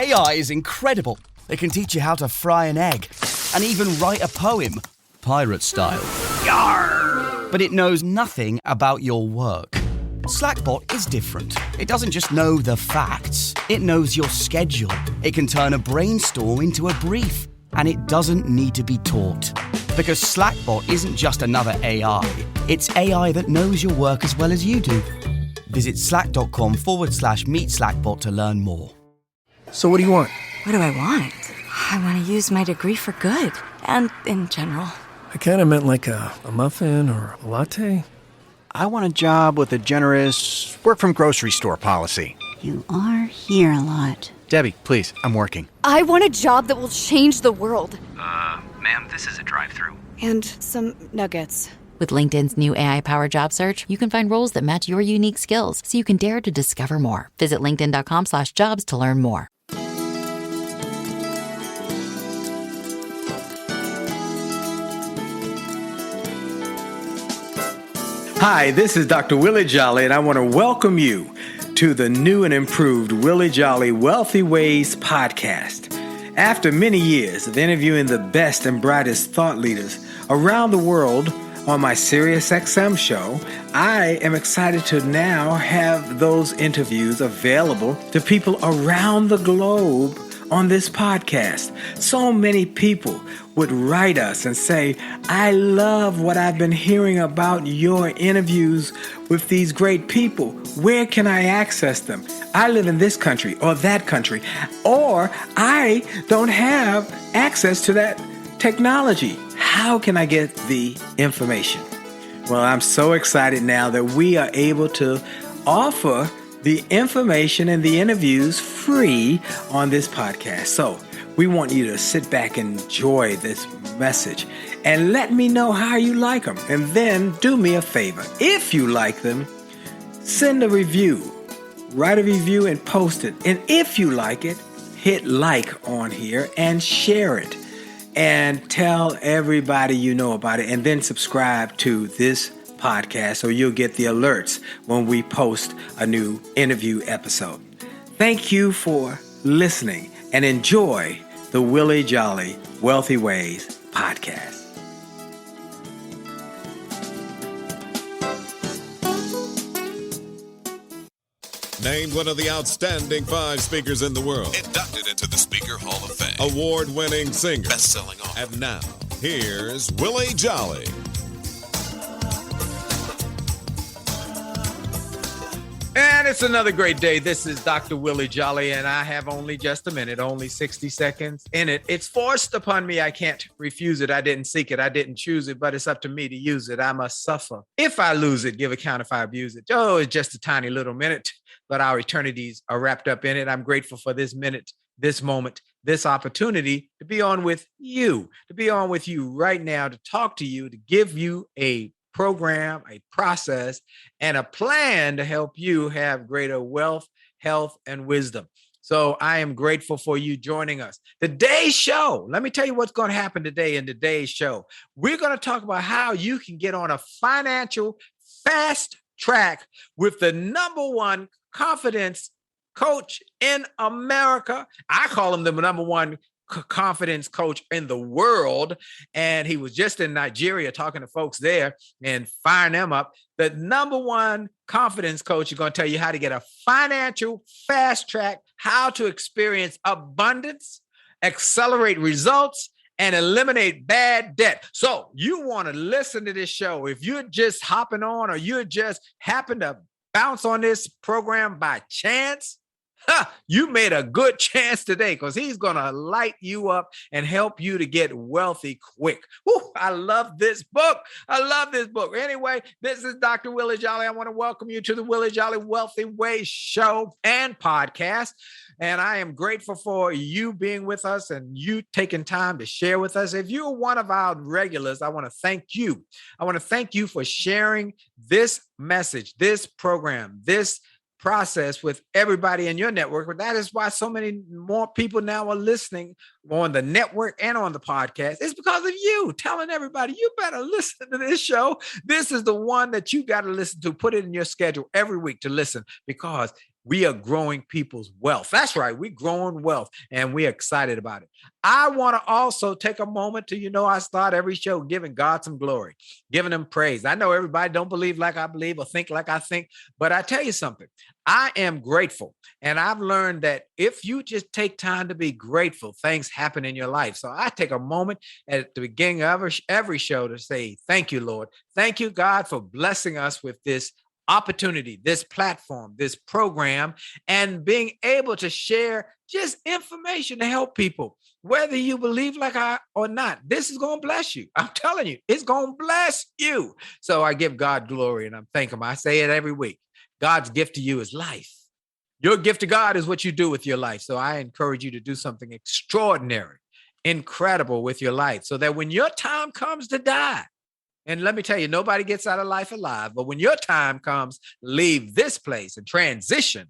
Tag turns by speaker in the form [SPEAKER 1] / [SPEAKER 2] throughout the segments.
[SPEAKER 1] AI is incredible. It can teach you how to fry an egg and even write a poem, pirate style. Yarr! But it knows nothing about your work. Slackbot is different. It doesn't just know the facts. It knows your schedule. It can turn a brainstorm into a brief. And it doesn't need to be taught. Because Slackbot isn't just another AI. It's AI that knows your work as well as you do. Visit slack.com/meet Slackbot to learn more.
[SPEAKER 2] So what do you want?
[SPEAKER 3] What do I want? I want to use my degree for good. And in general.
[SPEAKER 2] I kind of meant like a muffin or a latte.
[SPEAKER 4] I want a job with a generous work-from-grocery-store policy.
[SPEAKER 5] You are here a lot.
[SPEAKER 4] Debbie, please, I'm working.
[SPEAKER 6] I want a job that will change the world.
[SPEAKER 7] Ma'am, this is a drive-thru.
[SPEAKER 6] And some nuggets.
[SPEAKER 8] With LinkedIn's new AI-powered job search, you can find roles that match your unique skills so you can dare to discover more. Visit linkedin.com/jobs to learn more.
[SPEAKER 9] Hi, this is Dr. Willie Jolley, and I want to welcome you to the new and improved Willie Jolley Wealthy Ways podcast. After many years of interviewing the best and brightest thought leaders around the world on my SiriusXM show, I am excited to now have those interviews available to people around the globe on this podcast. So many people would write us and say, I love what I've been hearing about your interviews with these great people. Where can I access them? I live in this country or that country, or I don't have access to that technology. How can I get the information? Well, I'm so excited now that we are able to offer the information and the interviews free on this podcast. So we want you to sit back and enjoy this message and let me know how you like them. And then do me a favor. If you like them, send a review, write a review and post it. And if you like it, hit like on here and share it and tell everybody you know about it, and then subscribe to this podcast so you'll get the alerts when we post a new interview episode. Thank you for listening and enjoy the Willie Jolley Wealthy Ways podcast.
[SPEAKER 10] Named one of the outstanding 5 speakers in the world.
[SPEAKER 11] Inducted into the Speaker Hall of Fame.
[SPEAKER 10] Award-winning singer.
[SPEAKER 11] Best-selling author.
[SPEAKER 10] And now, here's Willie Jolley.
[SPEAKER 9] And it's another great day. This is Dr. Willie Jolley, and I have only just a minute, only 60 seconds in it. It's forced upon me. I can't refuse it. I didn't seek it. I didn't choose it, but it's up to me to use it. I must suffer. If I lose it, give account if I abuse it. Oh, it's just a tiny little minute, but our eternities are wrapped up in it. I'm grateful for this minute, this moment, this opportunity to be on with you, right now, to talk to you, to give you a program, a process, and a plan to help you have greater wealth, health, and wisdom. So I am grateful for you joining us. Today's show, let me tell you what's going to happen today in today's show. We're going to talk about how you can get on a financial fast track with the #1 confidence coach in America. I call him the #1 confidence coach in the world. And he was just in Nigeria talking to folks there and firing them up. The #1 confidence coach is going to tell you how to get a financial fast track, how to experience abundance, accelerate results, and eliminate bad debt. So you want to listen to this show. If you're just hopping on or you just happen to bounce on this program by chance, you made a good chance today, because he's going to light you up and help you to get wealthy quick. Whew, I love this book. Anyway, this is Dr. Willie Jolley. I want to welcome you to the Willie Jolley Wealthy Ways show and podcast. And I am grateful for you being with us and you taking time to share with us. If you're one of our regulars, I want to thank you. I want to thank you for sharing this message, this program, this process with everybody in your network. But that is why so many more people now are listening on the network and on the podcast. It's because of you telling everybody, you better listen to this show. This is the one that you got to listen to. Put it in your schedule every week to listen, because We are growing people's wealth. That's right. We're growing wealth and we're excited about it. I want to also take a moment to, I start every show giving God some glory, giving him praise. I know everybody don't believe like I believe or think like I think, but I tell you something, I am grateful. And I've learned that if you just take time to be grateful, things happen in your life. So I take a moment at the beginning of every show to say, thank you, Lord. Thank you, God, for blessing us with this opportunity, this platform, this program, and being able to share just information to help people, whether you believe like I or not. This is going to bless you. I'm telling you, it's going to bless you. So I give God glory and I'm thanking him. I say it every week. God's gift to you is life. Your gift to God is what you do with your life. So I encourage you to do something extraordinary, incredible with your life, so that when your time comes to die, and let me tell you, nobody gets out of life alive. But when your time comes, leave this place and transition,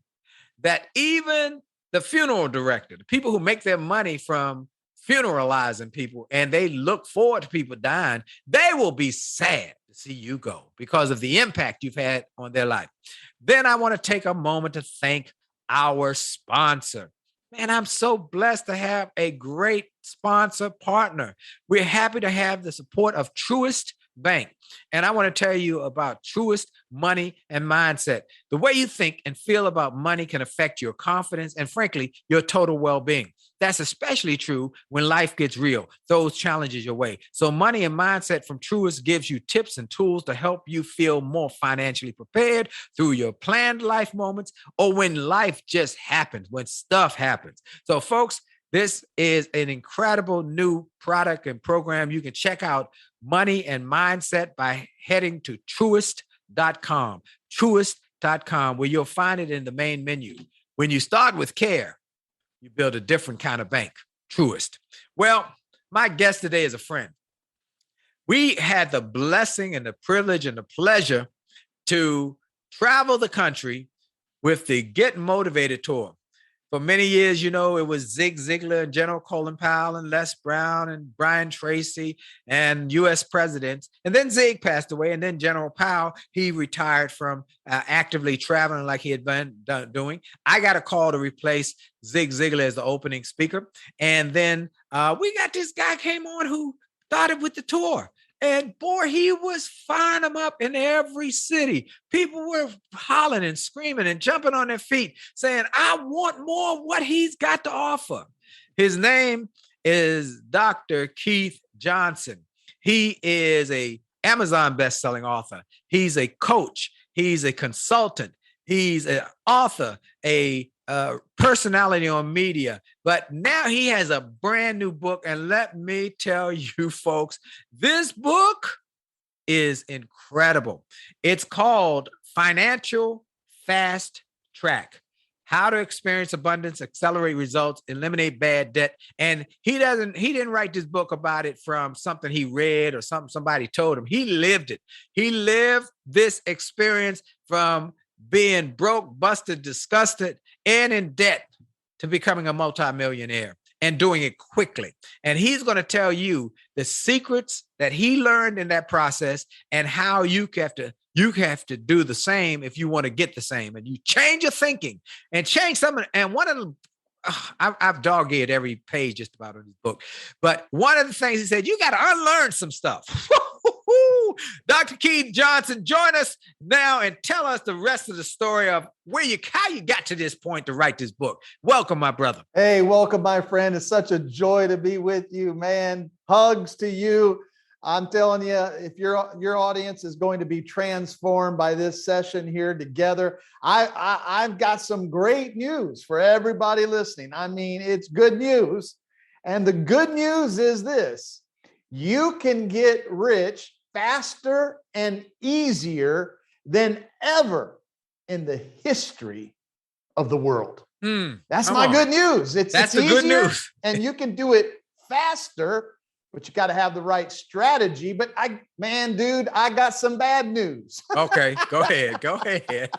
[SPEAKER 9] that even the funeral director, the people who make their money from funeralizing people, and they look forward to people dying, they will be sad to see you go because of the impact you've had on their life. Then I want to take a moment to thank our sponsor. Man, I'm so blessed to have a great sponsor partner. We're happy to have the support of Truist Bank. And I want to tell you about Truist Money and Mindset. The way you think and feel about money can affect your confidence and, frankly, your total well-being. That's especially true when life gets real, throws challenges your way. So Money and Mindset from Truist gives you tips and tools to help you feel more financially prepared through your planned life moments or when life just happens, when stuff happens. So, folks, this is an incredible new product and program. You can check out Money and Mindset by heading to truist.com, truist.com, where you'll find it in the main menu. When you start with care, you build a different kind of bank, Truist. Well, my guest today is a friend. We had the blessing and the privilege and the pleasure to travel the country with the Get Motivated tour. For many years, it was Zig Ziglar and General Colin Powell and Les Brown and Brian Tracy and U.S. presidents. And then Zig passed away. And then General Powell, he retired from actively traveling like he had been doing. I got a call to replace Zig Ziglar as the opening speaker. And then we got this guy came on who started with the tour. And boy, he was firing them up in every city. People were hollering and screaming and jumping on their feet saying, I want more of what he's got to offer. His name is Dr. Keith Johnson. He is an Amazon best-selling author. He's a coach. He's a consultant. He's an author, a personality on media, but now he has a brand new book. And let me tell you, folks, this book is incredible. It's called Financial Fast Track: How to Experience Abundance, Accelerate Results, Eliminate Bad Debt. And he didn't write this book about it from something he read or something somebody told him. He lived it. He lived this experience from being broke, busted, disgusted, and in debt to becoming a multimillionaire and doing it quickly. And he's going to tell you the secrets that he learned in that process and how you have to do the same if you want to get the same. And you change your thinking and change something. And one of them, I've dog-eared every page just about in his book. But one of the things he said, you got to unlearn some stuff. Dr. Keith Johnson, join us now and tell us the rest of the story of how you got to this point to write this book. Welcome, my brother.
[SPEAKER 12] Hey, welcome, my friend. It's such a joy to be with you, man. Hugs to you. I'm telling you, if your audience is going to be transformed by this session here together, I've got some great news for everybody listening. I mean, it's good news. And the good news is this: you can get rich faster and easier than ever in the history of the world. That's my good news. It's the good news. And you can do it faster, but you got to have the right strategy. But I got some bad news.
[SPEAKER 9] Okay, go ahead.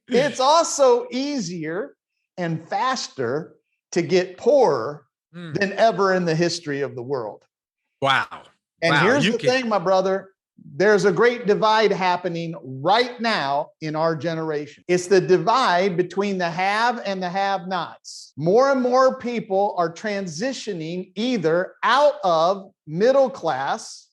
[SPEAKER 12] It's also easier and faster to get poorer than ever in the history of the world.
[SPEAKER 9] Wow.
[SPEAKER 12] And here's the thing, my brother, there's a great divide happening right now in our generation. It's the divide between the have and the have-nots. More and more people are transitioning either out of middle class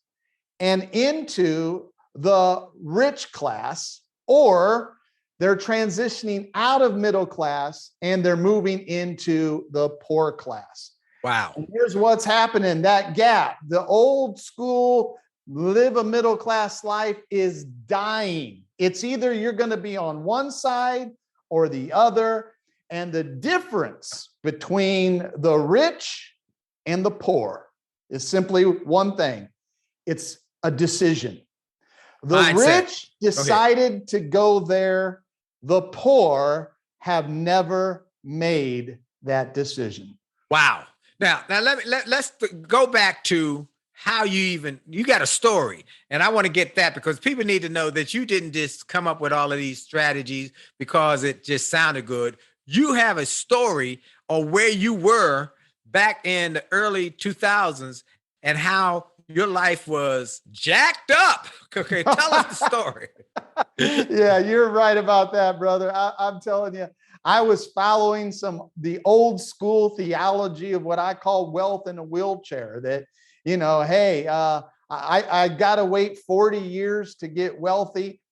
[SPEAKER 12] and into the rich class, or they're transitioning out of middle class and they're moving into the poor class.
[SPEAKER 9] Wow.
[SPEAKER 12] And here's what's happening, that gap. The old school live a middle class life is dying. It's either you're going to be on one side or the other. And the difference between the rich and the poor is simply one thing. It's a decision. The
[SPEAKER 9] Mindset.
[SPEAKER 12] rich decided to go there. The poor have never made that decision.
[SPEAKER 9] Wow. Now let's go back to how you got a story. And I want to get that because people need to know that you didn't just come up with all of these strategies because it just sounded good. You have a story of where you were back in the early 2000s and how your life was jacked up. Okay, tell us the story.
[SPEAKER 12] Yeah, you're right about that, brother. I'm telling you, I was following the old school theology of what I call wealth in a wheelchair, that, hey, I got to wait 40 years to get wealthy.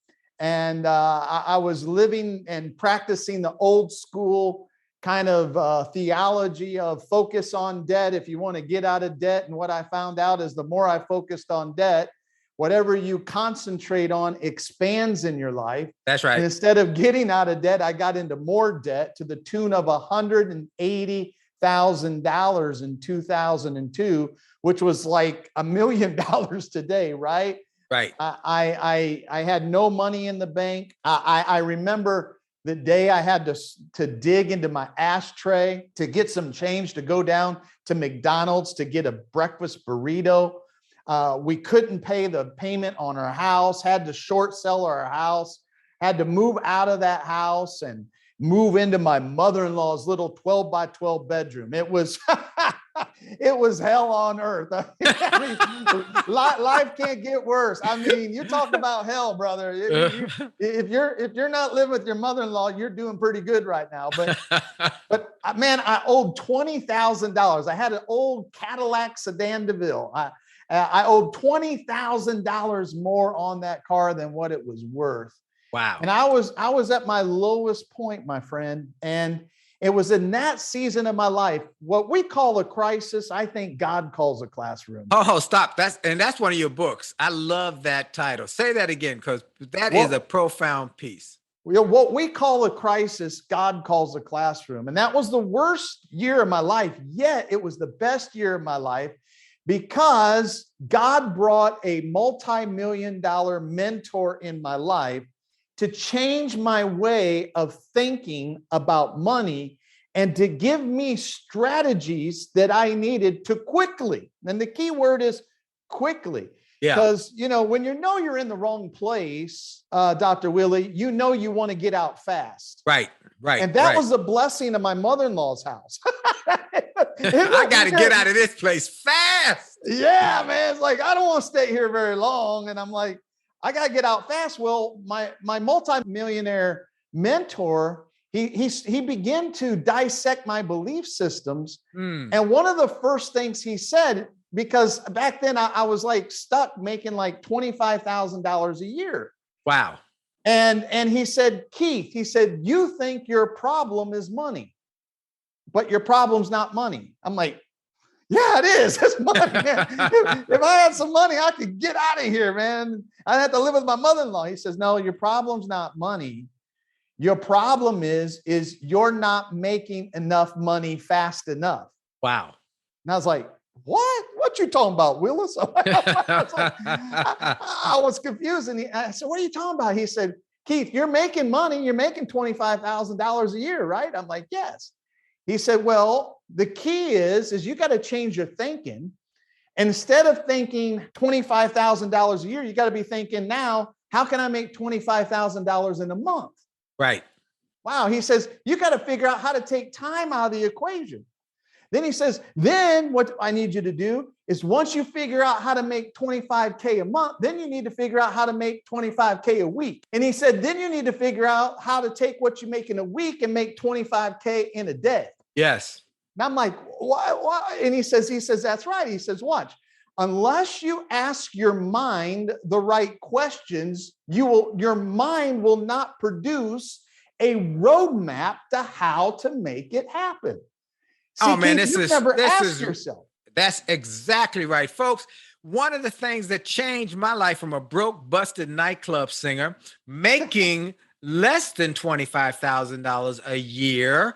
[SPEAKER 12] And I was living and practicing the old school kind of theology of focus on debt if you want to get out of debt. And what I found out is the more I focused on debt, whatever you concentrate on expands in your life.
[SPEAKER 9] That's right.
[SPEAKER 12] And instead of getting out of debt, I got into more debt to the tune of $180,000 in 2002, which was like $1 million today, right?
[SPEAKER 9] Right.
[SPEAKER 12] I had no money in the bank. I remember the day I had to dig into my ashtray to get some change to go down to McDonald's to get a breakfast burrito. We couldn't pay the payment on our house, had to short sell our house, had to move out of that house and move into my mother-in-law's little 12 by 12 bedroom. It was it was hell on earth. Life can't get worse. I mean, you talk about hell, brother. If you're not living with your mother-in-law, you're doing pretty good right now. But man, I owed $20,000. I had an old Cadillac Sedan DeVille. I owed $20,000 more on that car than what it was worth.
[SPEAKER 9] Wow.
[SPEAKER 12] And I was at my lowest point, my friend. And it was in that season of my life, what we call a crisis, I think God calls a classroom.
[SPEAKER 9] Oh, stop. That's one of your books. I love that title. Say that again, because that is a profound piece.
[SPEAKER 12] What we call a crisis, God calls a classroom. And that was the worst year of my life, yet it was the best year of my life, because God brought a multi-million-dollar mentor in my life to change my way of thinking about money and to give me strategies that I needed to quickly. And the key word is quickly.
[SPEAKER 9] Yeah.
[SPEAKER 12] Because, when you're in the wrong place, Dr. Willie, you want to get out fast.
[SPEAKER 9] Right.
[SPEAKER 12] And that was the blessing of my mother-in-law's house.
[SPEAKER 9] I got to get out of this place fast.
[SPEAKER 12] Yeah, man. It's like, I don't want to stay here very long. And I'm like, I got to get out fast. Well, my multimillionaire mentor, he began to dissect my belief systems. And one of the first things he said, because back then I was like stuck making like $25,000 a year.
[SPEAKER 9] Wow.
[SPEAKER 12] And he said, Keith, you think your problem is money, but your problem's not money. I'm like, yeah, it is. It's money, man. If I had some money, I could get out of here, man. I'd have to live with my mother-in-law. He says, no, your problem's not money. Your problem is you're not making enough money fast enough.
[SPEAKER 9] Wow.
[SPEAKER 12] And I was like, what you talking about, Willis? I was confused. And I said, what are you talking about? He said, Keith, you're making money. You're making $25,000 a year, right? I'm like, yes. He said, well, the key is you got to change your thinking. Instead of thinking $25,000 a year, you got to be thinking now, how can I make $25,000 in a month?
[SPEAKER 9] Right.
[SPEAKER 12] Wow. He says, you got to figure out how to take time out of the equation. Then he says, then what I need you to do is once you figure out how to make 25K a month, then you need to figure out how to make 25K a week. And he said, then you need to figure out how to take what you make in a week and make 25K in a day.
[SPEAKER 9] Yes.
[SPEAKER 12] And I'm like, why? And he says, that's right. He says, watch. Unless you ask your mind the right questions, your mind will not produce a roadmap to how to make it happen. See,
[SPEAKER 9] this is
[SPEAKER 12] yourself.
[SPEAKER 9] That's exactly right, folks. One of the things that changed my life from a broke, busted nightclub singer making less than $25,000 a year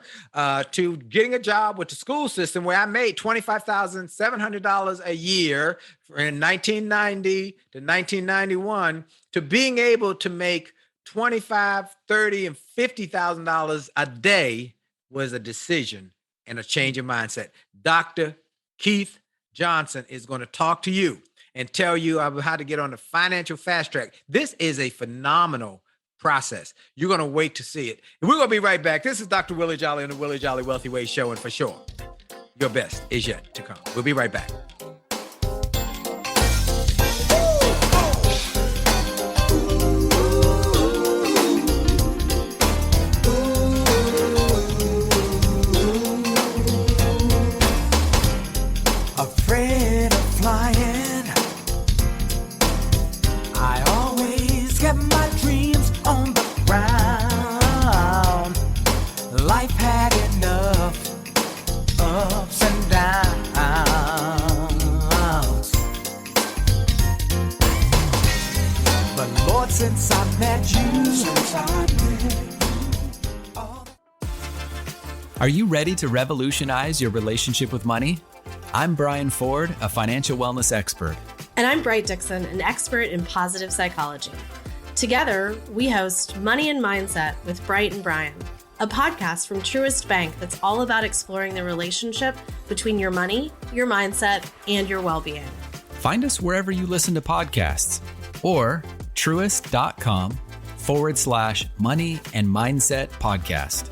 [SPEAKER 9] to getting a job with the school system where I made $25,700 a year in 1990 to 1991 to being able to make $25,000, $30,000, and $50,000 a day was a decision and a change in mindset. Dr. Keith Johnson is going to talk to you and tell you about how to get on the financial fast track. This is a phenomenal process. You're going to wait to see it. And we're going to be right back. This is Dr. Willie Jolley on the Willie Jolley Wealthy Way Show. And for sure, your best is yet to come. We'll be right back.
[SPEAKER 13] Afraid of flying, I always get my dreams on the ground. Life had enough ups and downs, but Lord, since I met you,
[SPEAKER 14] Are you ready to revolutionize your relationship with money? I'm Brian Ford, a financial wellness expert.
[SPEAKER 15] And I'm Bright Dixon, an expert in positive psychology. Together, we host Money and Mindset with Bright and Brian, a podcast from Truist Bank that's all about exploring the relationship between your money, your mindset, and your well-being.
[SPEAKER 14] Find us wherever you listen to podcasts or truist.com/money and mindset podcast.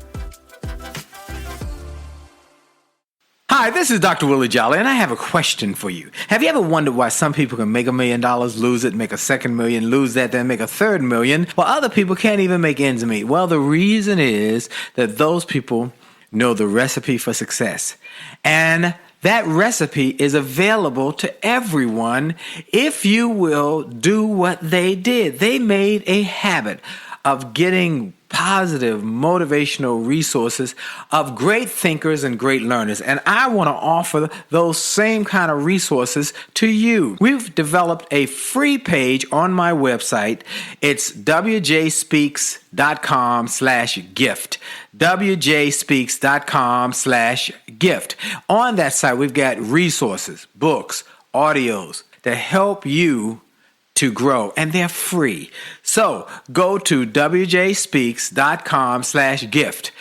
[SPEAKER 9] Hi, this is Dr. Willie Jolley, and I have a question for you. Have you ever wondered why some people can make $1 million, lose it, make a second million, lose that, then make a third million, while other people can't even make ends meet? Well, the reason is that those people know the recipe for success. And that recipe is available to everyone if you will do what they did. They made a habit of getting positive, motivational resources of great thinkers and great learners. And I want to offer those same kind of resources to you. We've developed a free page on my website. It's wjspeaks.com/gift. wjspeaks.com/gift. On that site, we've got resources, books, audios to help you to grow, and they're free. So go to wjspeaks.com/gift,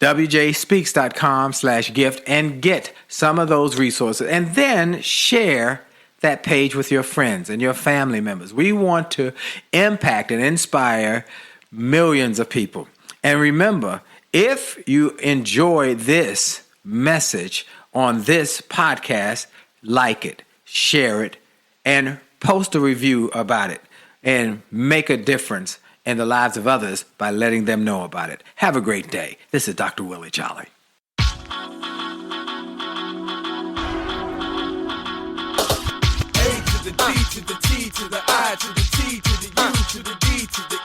[SPEAKER 9] wjspeaks.com/gift, and get some of those resources, and then share that page with your friends and your family members. We want to impact and inspire millions of people. And remember, if you enjoy this message on this podcast, like it, share it, and post a review about it, and make a difference in the lives of others by letting them know about it. Have a great day. This is Dr. Willie Jolley.
[SPEAKER 13] A to the D to the T to the I to the T to the U to the D to the E.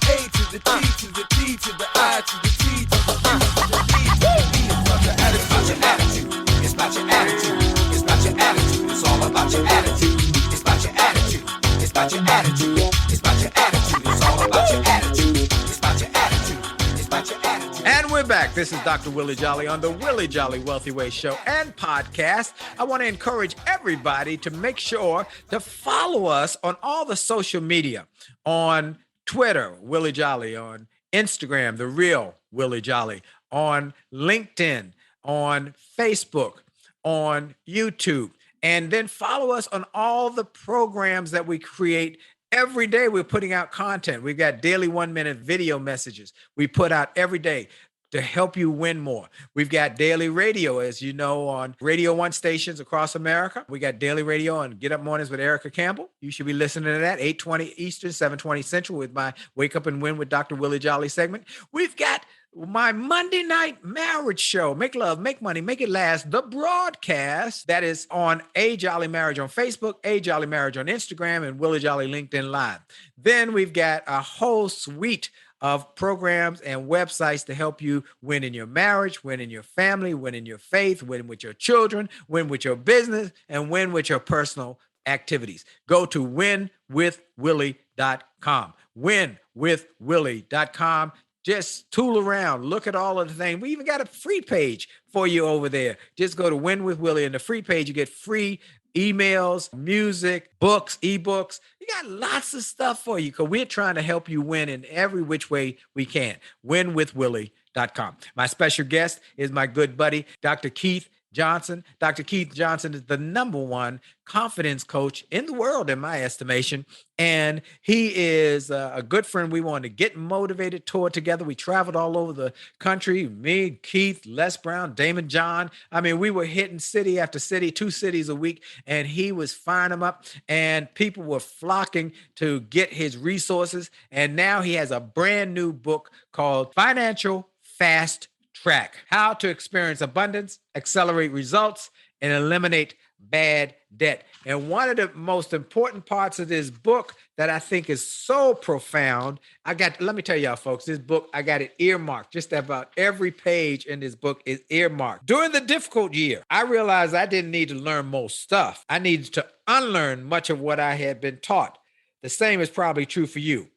[SPEAKER 13] A to the D to the T to the I to the T to the U to the E to the E. It's about your attitude. It's about your attitude. It's about your attitude. It's all about your attitude. It's about your attitude. It's about your attitude. It's about your attitude. It's all about your attitude. It's about your attitude. It's about your attitude.
[SPEAKER 9] And we're back. This is Dr. Willie Jolley on the Willie Jolley Wealthy Way Show and podcast. I want to encourage everybody to make sure to follow us on all the social media. On Twitter, Willie Jolley. On Instagram, The Real Willie Jolley. On LinkedIn. On Facebook. On YouTube. And then follow us on all the programs that we create. Every day we're putting out content. We've got daily 1-minute video messages we put out every day. to help you win more. We've got daily radio, as you know, on Radio 1 stations across America. We got daily radio on Get Up Mornings with Erica Campbell. You should be listening to that, 8:20 Eastern, 7:20 Central, with my Wake Up and Win with Dr. Willie Jolley segment. We've got my Monday night marriage show, Make Love, Make Money, Make It Last, the broadcast that is on A Jolly Marriage on Facebook, A Jolly Marriage on Instagram, and Willie Jolley LinkedIn Live. Then we've got a whole suite of programs and websites to help you win in your marriage, win in your family, win in your faith, win with your children, win with your business, and win with your personal activities. Go to winwithwillie.com. Winwithwillie.com. Just tool around, look at all of the things. We even got a free page for you over there. Just go to Win with Willie. In the free page, you get free emails, music, books, ebooks. You got lots of stuff for you because we're trying to help you win in every which way we can. Winwithwillie.com. My special guest is my good buddy, Dr. Keith Johnson. Dr. Keith Johnson is the #1 confidence coach in the world, in my estimation. And he is a good friend. We wanted to get motivated, tour together. We traveled all over the country. Me, Keith, Les Brown, Damon John. I mean, we were hitting city after city, 2 cities a week, and he was firing them up. And people were flocking to get his resources. And now he has a brand new book called Financial Fast Track: How to Experience Abundance, Accelerate Results, and Eliminate Bad Debt. And one of the most important parts of this book that I think is so profound, let me tell y'all folks, this book, I got it earmarked. Just about every page in this book is earmarked. During the difficult year, I realized I didn't need to learn most stuff. I needed to unlearn much of what I had been taught. The same is probably true for you.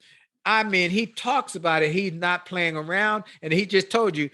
[SPEAKER 9] I mean, he talks about it. He's not playing around. And he just told you,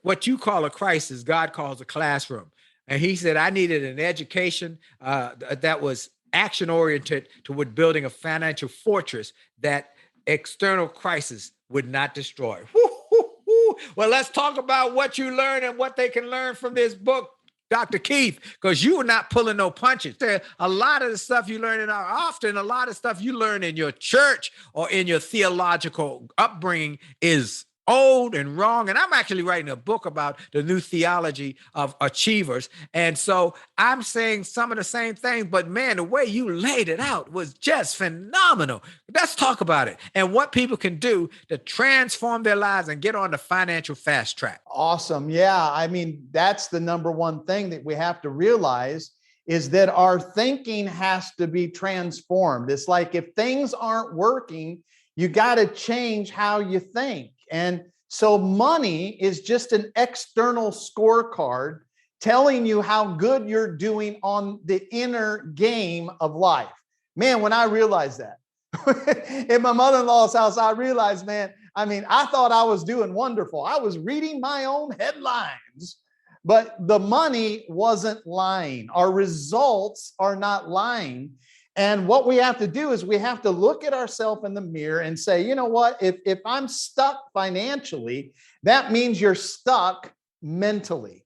[SPEAKER 9] what you call a crisis, God calls a classroom. And he said, I needed an education that was action-oriented toward building a financial fortress that external crisis would not destroy. Woo, woo, woo. Well, let's talk about what you learn and what they can learn from this book, Dr. Keith, because you are not pulling no punches. A lot of the stuff you learn a lot of stuff you learn in your church or in your theological upbringing is old and wrong. And I'm actually writing a book about the new theology of achievers. And so I'm saying some of the same things, but man, the way you laid it out was just phenomenal. Let's talk about it and what people can do to transform their lives and get on the financial fast track.
[SPEAKER 12] Awesome. Yeah. I mean, that's the #1 thing that we have to realize is that our thinking has to be transformed. It's like if things aren't working, you got to change how you think. And so money is just an external scorecard telling you how good you're doing on the inner game of life. Man, when I realized that in my mother-in-law's house, I realized, man, I mean, I thought I was doing wonderful. I was reading my own headlines, but the money wasn't lying. Our results are not lying. And what we have to do is we have to look at ourselves in the mirror and say, you know what, if I'm stuck financially, that means you're stuck mentally.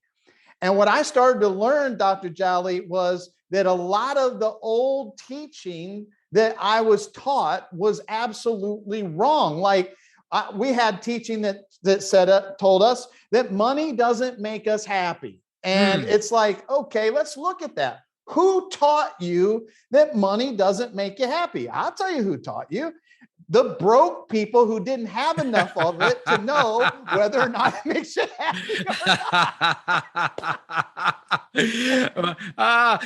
[SPEAKER 12] And what I started to learn, Dr. Jolley, was that a lot of the old teaching that I was taught was absolutely wrong. Like we had teaching that told us that money doesn't make us happy. And it's like, okay, let's look at that. Who taught you that money doesn't make you happy? I'll tell you who taught you. The broke people who didn't have enough of it to know whether or not it makes you happy or not.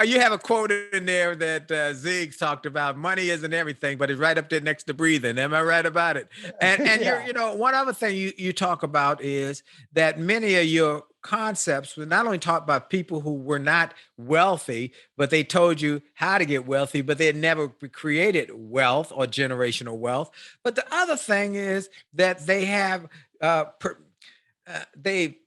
[SPEAKER 9] You have a quote in there that Ziggs talked about. Money isn't everything, but it's right up there next to breathing. Am I right about it? And yeah. One other thing you talk about is that many of your concepts were not only taught by people who were not wealthy, but they told you how to get wealthy, but they had never created wealth or generational wealth. But the other thing is that they have they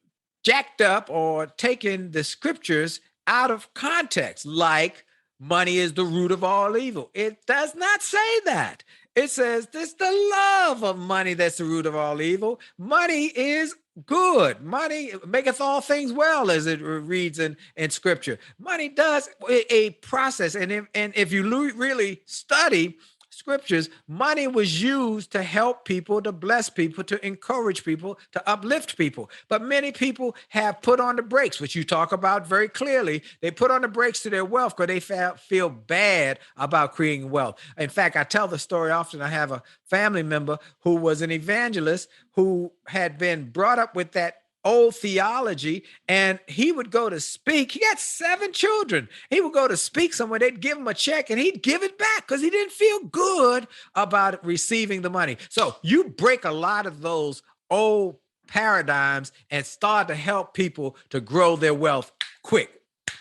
[SPEAKER 9] jacked up or taken the scriptures out of context, like money is the root of all evil. It does not say that. It says it's the love of money that's the root of all evil. Money is good. Money maketh all things well, as it reads in scripture. Money does a process. And if you really study scriptures, money was used to help people, to bless people, to encourage people, to uplift people. But many people have put on the brakes, which you talk about very clearly. They put on the brakes to their wealth because they feel bad about creating wealth. In fact, I tell the story often. I have a family member who was an evangelist who had been brought up with that old theology, and he would go to speak. He had 7 children. He would go to speak somewhere. They'd give him a check and he'd give it back because he didn't feel good about receiving the money. So you break a lot of those old paradigms and start to help people to grow their wealth quick.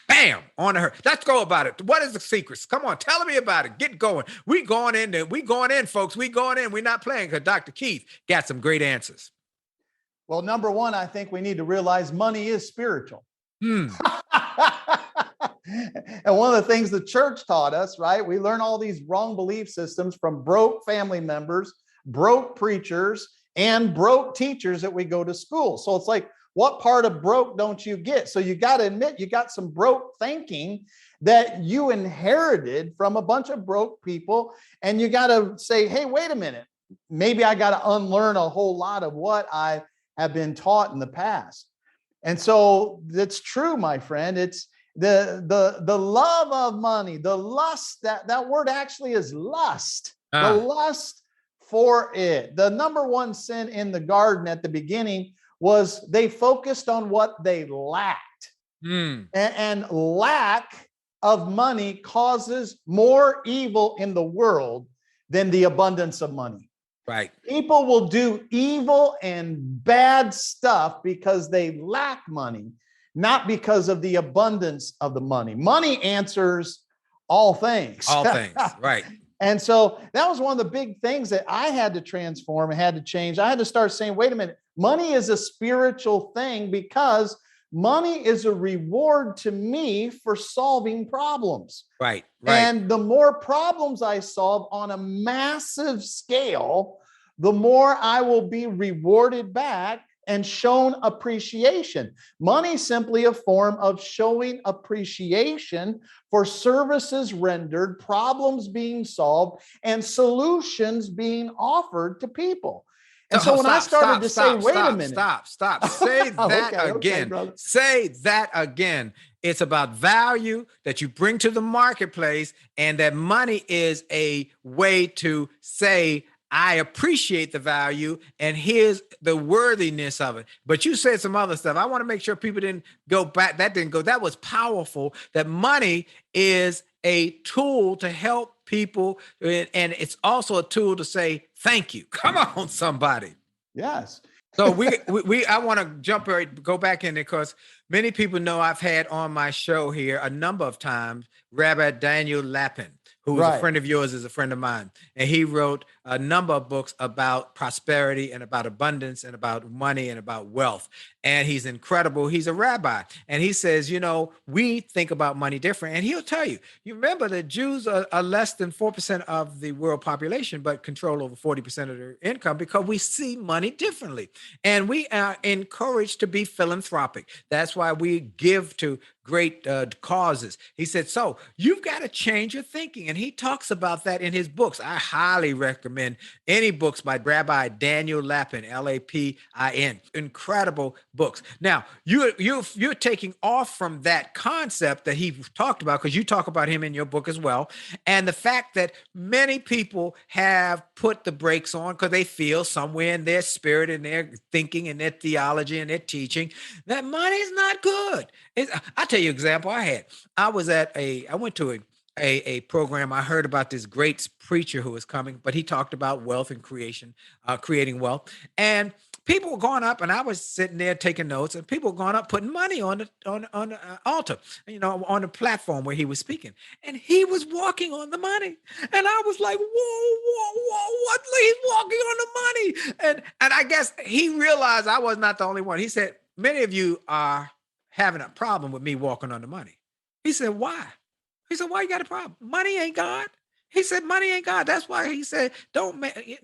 [SPEAKER 9] Bam, on to her. Let's go about it. What is the secrets? Come on, tell me about it. Get going. We going in, folks. We going in. We're not playing because Dr. Keith got some great answers.
[SPEAKER 12] Well, number one, I think we need to realize money is spiritual. And one of the things the church taught us, right? We learn all these wrong belief systems from broke family members, broke preachers, and broke teachers that we go to school. So it's like, what part of broke don't you get? So you got to admit you got some broke thinking that you inherited from a bunch of broke people. And you got to say, hey, wait a minute. Maybe I got to unlearn a whole lot of what I have been taught in the past. And so that's true, my friend. It's the love of money, the lust, that word actually is lust, the lust for it. The number one sin in the garden at the beginning was they focused on what they lacked. And lack of money causes more evil in the world than the abundance of money.
[SPEAKER 9] Right.
[SPEAKER 12] People will do evil and bad stuff because they lack money, not because of the abundance of the money. Money answers all things.
[SPEAKER 9] All things, right.
[SPEAKER 12] And so that was one of the big things that I had to transform and had to change. I had to start saying, wait a minute, money is a spiritual thing because money is a reward to me for solving problems.
[SPEAKER 9] Right.
[SPEAKER 12] And the more problems I solve on a massive scale, the more I will be rewarded back and shown appreciation. Money is simply a form of showing appreciation for services rendered, problems being solved, and solutions being offered to people. And so when I started to say, wait a minute.
[SPEAKER 9] Stop. Say that again.
[SPEAKER 12] Okay,
[SPEAKER 9] say that again. It's about value that you bring to the marketplace, and that money is a way to say, I appreciate the value, and here's the worthiness of it. But you said some other stuff. I want to make sure people didn't go back. That was powerful, that money is a tool to help people. And it's also a tool to say, thank you. Come on, somebody.
[SPEAKER 12] Yes.
[SPEAKER 9] So I want to go back in there because many people know I've had on my show here a number of times, Rabbi Daniel Lapin, who is a friend of yours, is a friend of mine. And he wrote a number of books about prosperity and about abundance and about money and about wealth. And he's incredible. He's a rabbi. And he says, we think about money different. And he'll tell you, you remember that Jews are less than 4% of the world population, but control over 40% of their income because we see money differently. And we are encouraged to be philanthropic. That's why we give to great causes. He said, so you've got to change your thinking. And he talks about that in his books. I highly recommend any books by Rabbi Daniel Lapin, Lapin. Incredible books. Now, you're taking off from that concept that he talked about, because you talk about him in your book as well. And the fact that many people have put the brakes on because they feel somewhere in their spirit and their thinking and their theology and their teaching that money is not good. I'll tell you an example I had. I went to a program. I heard about this great preacher who was coming, but he talked about wealth and creating wealth. And people were going up, and I was sitting there taking notes, and people were going up putting money on the altar, on the platform where he was speaking. And he was walking on the money. And I was like, whoa, what? He's walking on the money. And I guess he realized I was not the only one. He said, many of you are having a problem with me walking on the money. He said, why? He said, why you got a problem? Money ain't God. He said, money ain't God. That's why he said,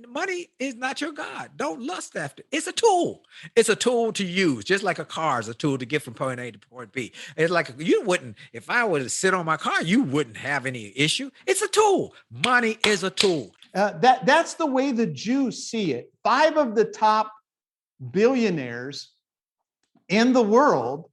[SPEAKER 9] money is not your God. Don't lust after it. It's a tool. It's a tool to use, just like a car is a tool to get from point A to point B. It's like if I were to sit on my car, you wouldn't have any issue. It's a tool. Money is a tool.
[SPEAKER 12] That's the way the Jews see it. 5 of the top billionaires in the world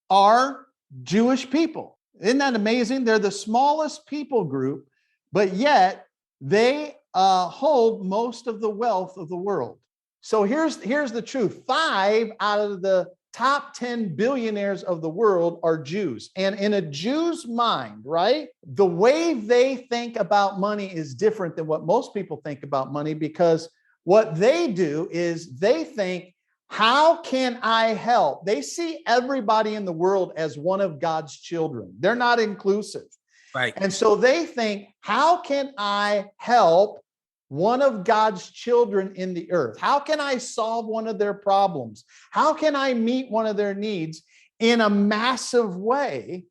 [SPEAKER 12] are Jewish people. Isn't that amazing? They're the smallest people group, but yet they hold most of the wealth of the world. So here's the truth. 5 out of the top 10 billionaires of the world are Jews. And in a Jew's mind, right, the way they think about money is different than what most people think about money, because what they do is they think, how can I help? They see everybody in the world as one of God's children. They're not inclusive.
[SPEAKER 9] Right.
[SPEAKER 12] And so they think, how can I help one of God's children in the earth? How can I solve one of their problems? How can I meet one of their needs in a massive way?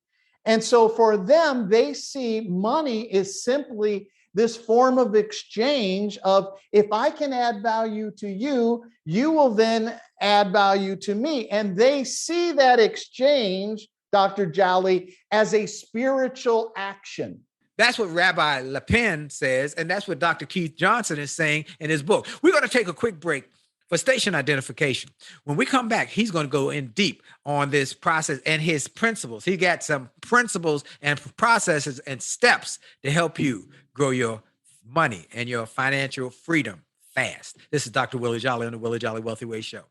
[SPEAKER 12] And so for them, they see money is simply this form of exchange of, if I can add value to you, you will then add value to me. And they see that exchange, Dr. Jolley, as a spiritual action.
[SPEAKER 9] That's what Rabbi Lapin says, and that's what Dr. Keith Johnson is saying in his book. We're going to take a quick break for station identification. When we come back, he's going to go in deep on this process and his principles. He got some principles and processes and steps to help you grow your money and your financial freedom fast. This is Dr. Willie Jolley on the Willie Jolley Wealthy Way Show.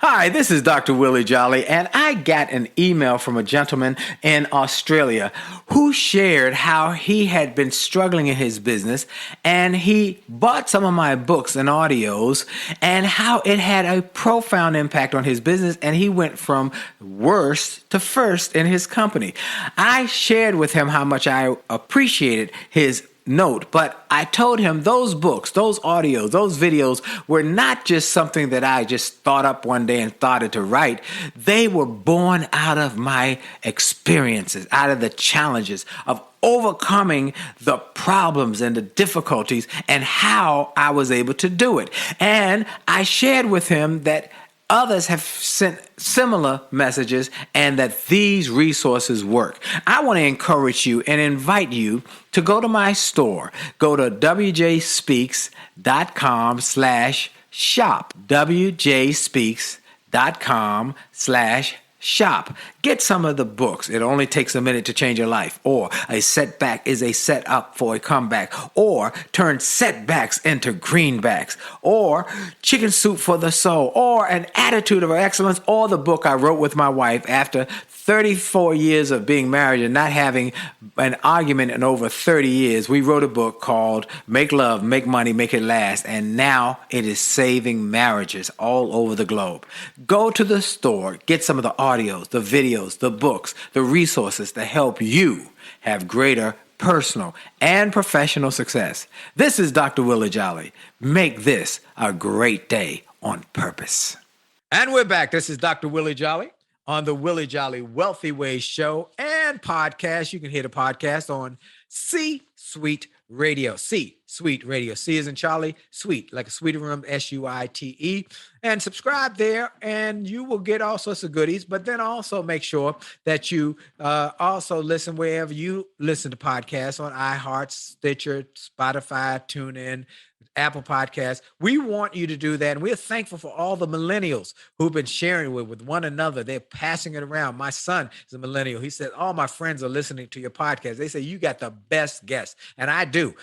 [SPEAKER 16] Hi, this is Dr. Willie Jolley, and I got an email from a gentleman in Australia who shared how he had been struggling in his business, and he bought some of my books and audios, and how it had a profound impact on his business, and he went from worst to first in his company. I shared with him how much I appreciated his note, but I told him those books, those audios, those videos were not just something that I just thought up one day and started to write. They were born out of my experiences, out of the challenges of overcoming the problems and the difficulties and how I was able to do it. And I shared with him that others have sent similar messages and that these resources work. I want to encourage you and invite you to go to my store. Go to wjspeaks.com/shop. wjspeaks.com/shop. Get some of the books. It only takes a minute to change your life. Or a setback is a setup for a comeback. Or turn setbacks into greenbacks. Or chicken soup for the soul. Or an attitude of excellence. Or the book I wrote with my wife after 34 years of being married and not having an argument in over 30 years. We wrote a book called Make Love, Make Money, Make It Last. And now it is saving marriages all over the globe. Go to the store, get some of the audios, the videos, the books, the resources to help you have greater personal and professional success. This is Dr. Willie Jolley. Make this a great day on purpose.
[SPEAKER 9] And we're back. This is Dr. Willie Jolley on the Willie Jolley Wealthy Way Show and podcast. You can hear the podcast on C-Suite Radio. C-Suite Radio. C as in Charlie, sweet, like a sweeter room, S-U-I-T-E. And subscribe there, and you will get all sorts of goodies. But then also make sure that you also listen wherever you listen to podcasts, on iHeart, Stitcher, Spotify, TuneIn, Apple Podcasts. We want you to do that. And we're thankful for all the millennials who've been sharing with one another. They're passing it around. My son is a millennial. He said, all my friends are listening to your podcast. They say, you got the best guests. And I do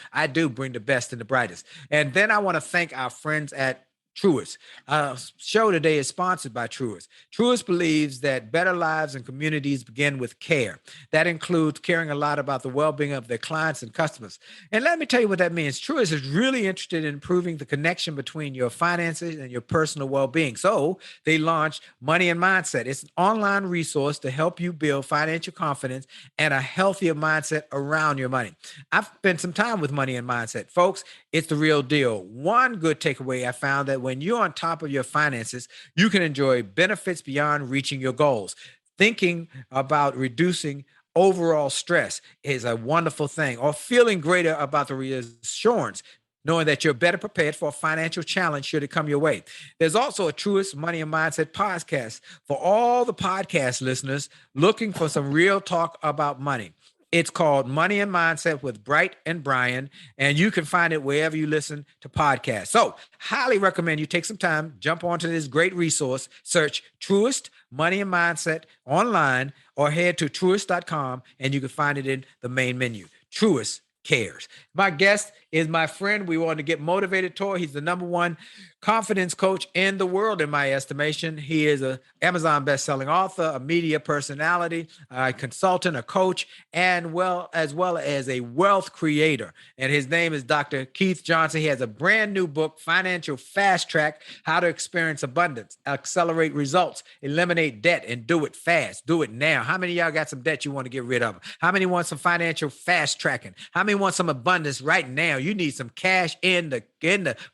[SPEAKER 9] bring the best and the brightest. And then I want to thank our friends at Truist. Our show today is sponsored by Truist. Truist believes that better lives and communities begin with care. That includes caring a lot about the well-being of their clients and customers. And let me tell you what that means. Truist is really interested in improving the connection between your finances and your personal well-being. So they launched Money and Mindset. It's an online resource to help you build financial confidence and a healthier mindset around your money. I've spent some time with Money and Mindset. Folks, it's the real deal. One good takeaway I found that when you're on top of your finances, you can enjoy benefits beyond reaching your goals. Thinking about reducing overall stress is a wonderful thing, or feeling greater about the reassurance, knowing that you're better prepared for a financial challenge should it come your way. There's also a Truist Money and Mindset podcast for all the podcast listeners looking for some real talk about money. It's called Money and Mindset with Bright and Brian, and you can find it wherever you listen to podcasts. So highly recommend you take some time, jump onto this great resource, search Truist Money and Mindset online, or head to truist.com and you can find it in the main menu. Truist cares. My guest is my friend. We want to get motivated tour. He's the number one confidence coach in the world, in my estimation. He is an Amazon best-selling author, a media personality, a consultant, a coach, and as well as a wealth creator. And his name is Dr. Keith Johnson. He has a brand new book, Financial Fast Track: How to Experience Abundance, Accelerate Results, Eliminate Debt, and Do It Fast. Do it now. How many of y'all got some debt you want to get rid of? How many want some financial fast tracking? How many want some abundance right now? You need some cash in the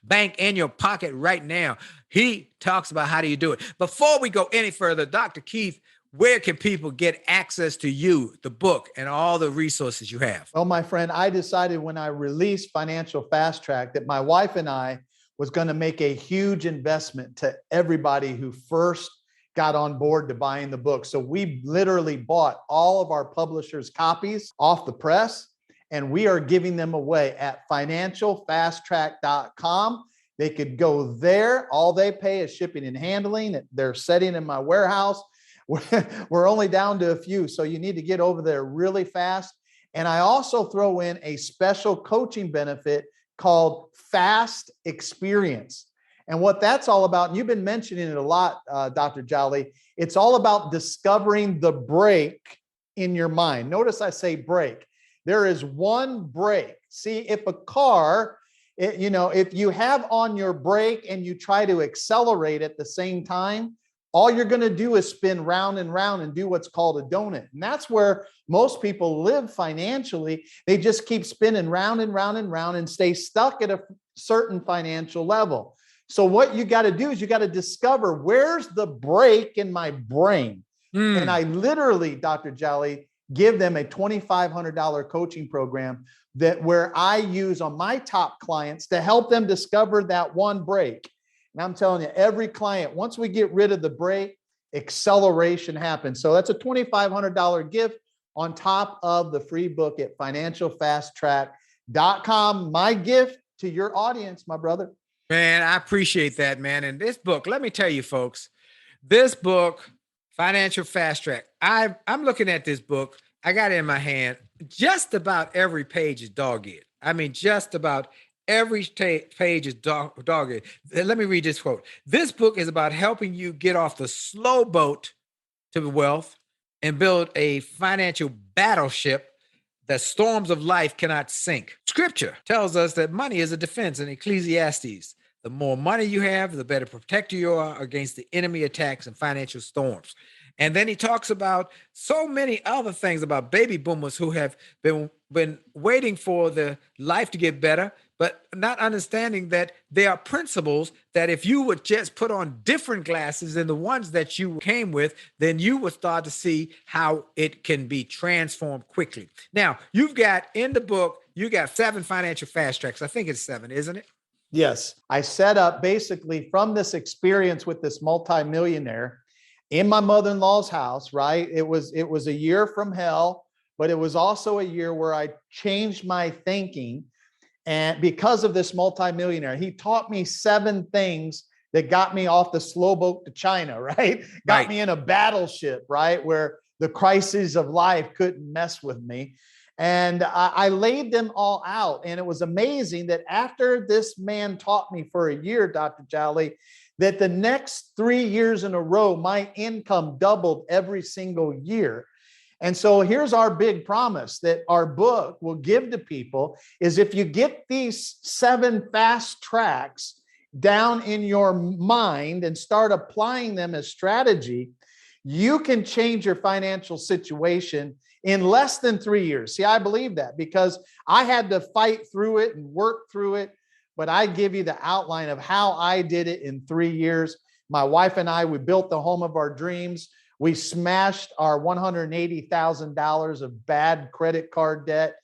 [SPEAKER 9] bank, in your pocket right now. He talks about how do you do it. Before we go any further, Dr. Keith, where can people get access to you, the book, and all the resources you have?
[SPEAKER 12] Well, my friend, I decided when I released Financial Fast Track that my wife and I was going to make a huge investment to everybody who first got on board to buying the book. So we literally bought all of our publishers' copies off the press, and we are giving them away at financialfasttrack.com. They could go there. All they pay is shipping and handling. They're sitting in my warehouse. We're only down to a few, so you need to get over there really fast. And I also throw in a special coaching benefit called Fast Experience. And what that's all about, and you've been mentioning it a lot, Dr. Jolley, it's all about discovering the break in your mind. Notice I say break. There is one brake. See, if a car, if you have on your brake and you try to accelerate at the same time, all you're going to do is spin round and round and do what's called a donut. And that's where most people live financially. They just keep spinning round and round and round and stay stuck at a certain financial level. So what you got to do is you got to discover where's the break in my brain. And I literally, Dr. Jolley, give them a $2,500 coaching program where I use on my top clients to help them discover that one break. And I'm telling you, every client, once we get rid of the break, acceleration happens. So that's a $2,500 gift on top of the free book at financialfasttrack.com. My gift to your audience, my brother.
[SPEAKER 9] Man, I appreciate that, man. And this book, let me tell you, folks, this book, Financial Fast Track, I'm looking at this book. I got it in my hand. Just about every page is dog-eared. I mean, just about every page is dog-eared. Let me read this quote. This book is about helping you get off the slow boat to wealth and build a financial battleship that storms of life cannot sink. Scripture tells us that money is a defense in Ecclesiastes. The more money you have, the better protected you are against the enemy attacks and financial storms. And then he talks about so many other things about baby boomers who have been waiting for the life to get better, but not understanding that there are principles that if you would just put on different glasses than the ones that you came with, then you will start to see how it can be transformed quickly. Now, you've got in the book, you got 7 financial fast tracks. I think it's 7, isn't it?
[SPEAKER 12] Yes. I set up basically from this experience with this multimillionaire in my mother-in-law's house, right? It was a year from hell, but it was also a year where I changed my thinking. And because of this multimillionaire, he taught me 7 things that got me off the slow boat to China, right? Got me in a battleship, right? Where the crises of life couldn't mess with me. And I laid them all out. And it was amazing that after this man taught me for a year, Dr. Jolley, that the next 3 years in a row, my income doubled every single year. And so here's our big promise that our book will give to people is if you get these 7 fast tracks down in your mind and start applying them as strategy, you can change your financial situation in less than 3 years. See, I believe that because I had to fight through it and work through it, but I give you the outline of how I did it in 3 years. My wife and I, we built the home of our dreams. We smashed our $180,000 of bad credit card debt.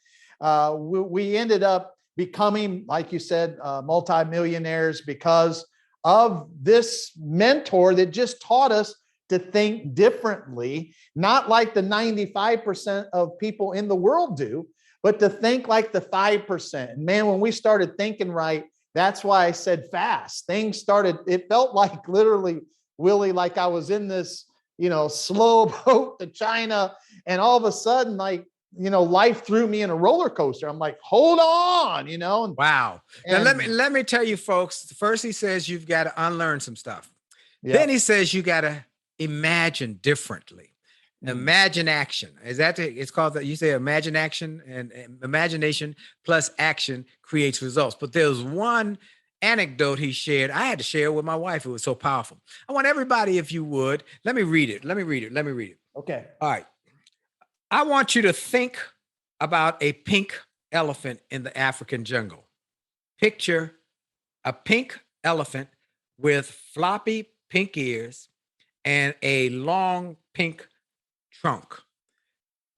[SPEAKER 12] We ended up becoming, like you said, multimillionaires because of this mentor that just taught us to think differently, not like the 95% of people in the world do, but to think like the 5%. And man, when we started thinking right, that's why I said fast. Things started, it felt like literally, Willie, like I was in this, slow boat to China. And all of a sudden, like, life threw me in a roller coaster. I'm like, hold on, And,
[SPEAKER 9] wow. Now let me tell you, folks. First, he says you've got to unlearn some stuff.
[SPEAKER 12] Yeah.
[SPEAKER 9] Then he says you got to imagine differently. Imagine action. It's called that. You say imagine action, and imagination plus action creates results. But there's one anecdote he shared. I had to share it with my wife. It was so powerful. I want everybody, if you would, let me read it.
[SPEAKER 12] Okay.
[SPEAKER 9] All right. I want you to think about a pink elephant in the African jungle. Picture a pink elephant with floppy pink ears and a long pink trunk.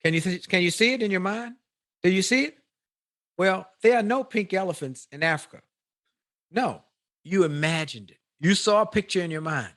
[SPEAKER 9] Can you see it in your mind? Do you see it? Well, there are no pink elephants in Africa. No, you imagined it. You saw a picture in your mind.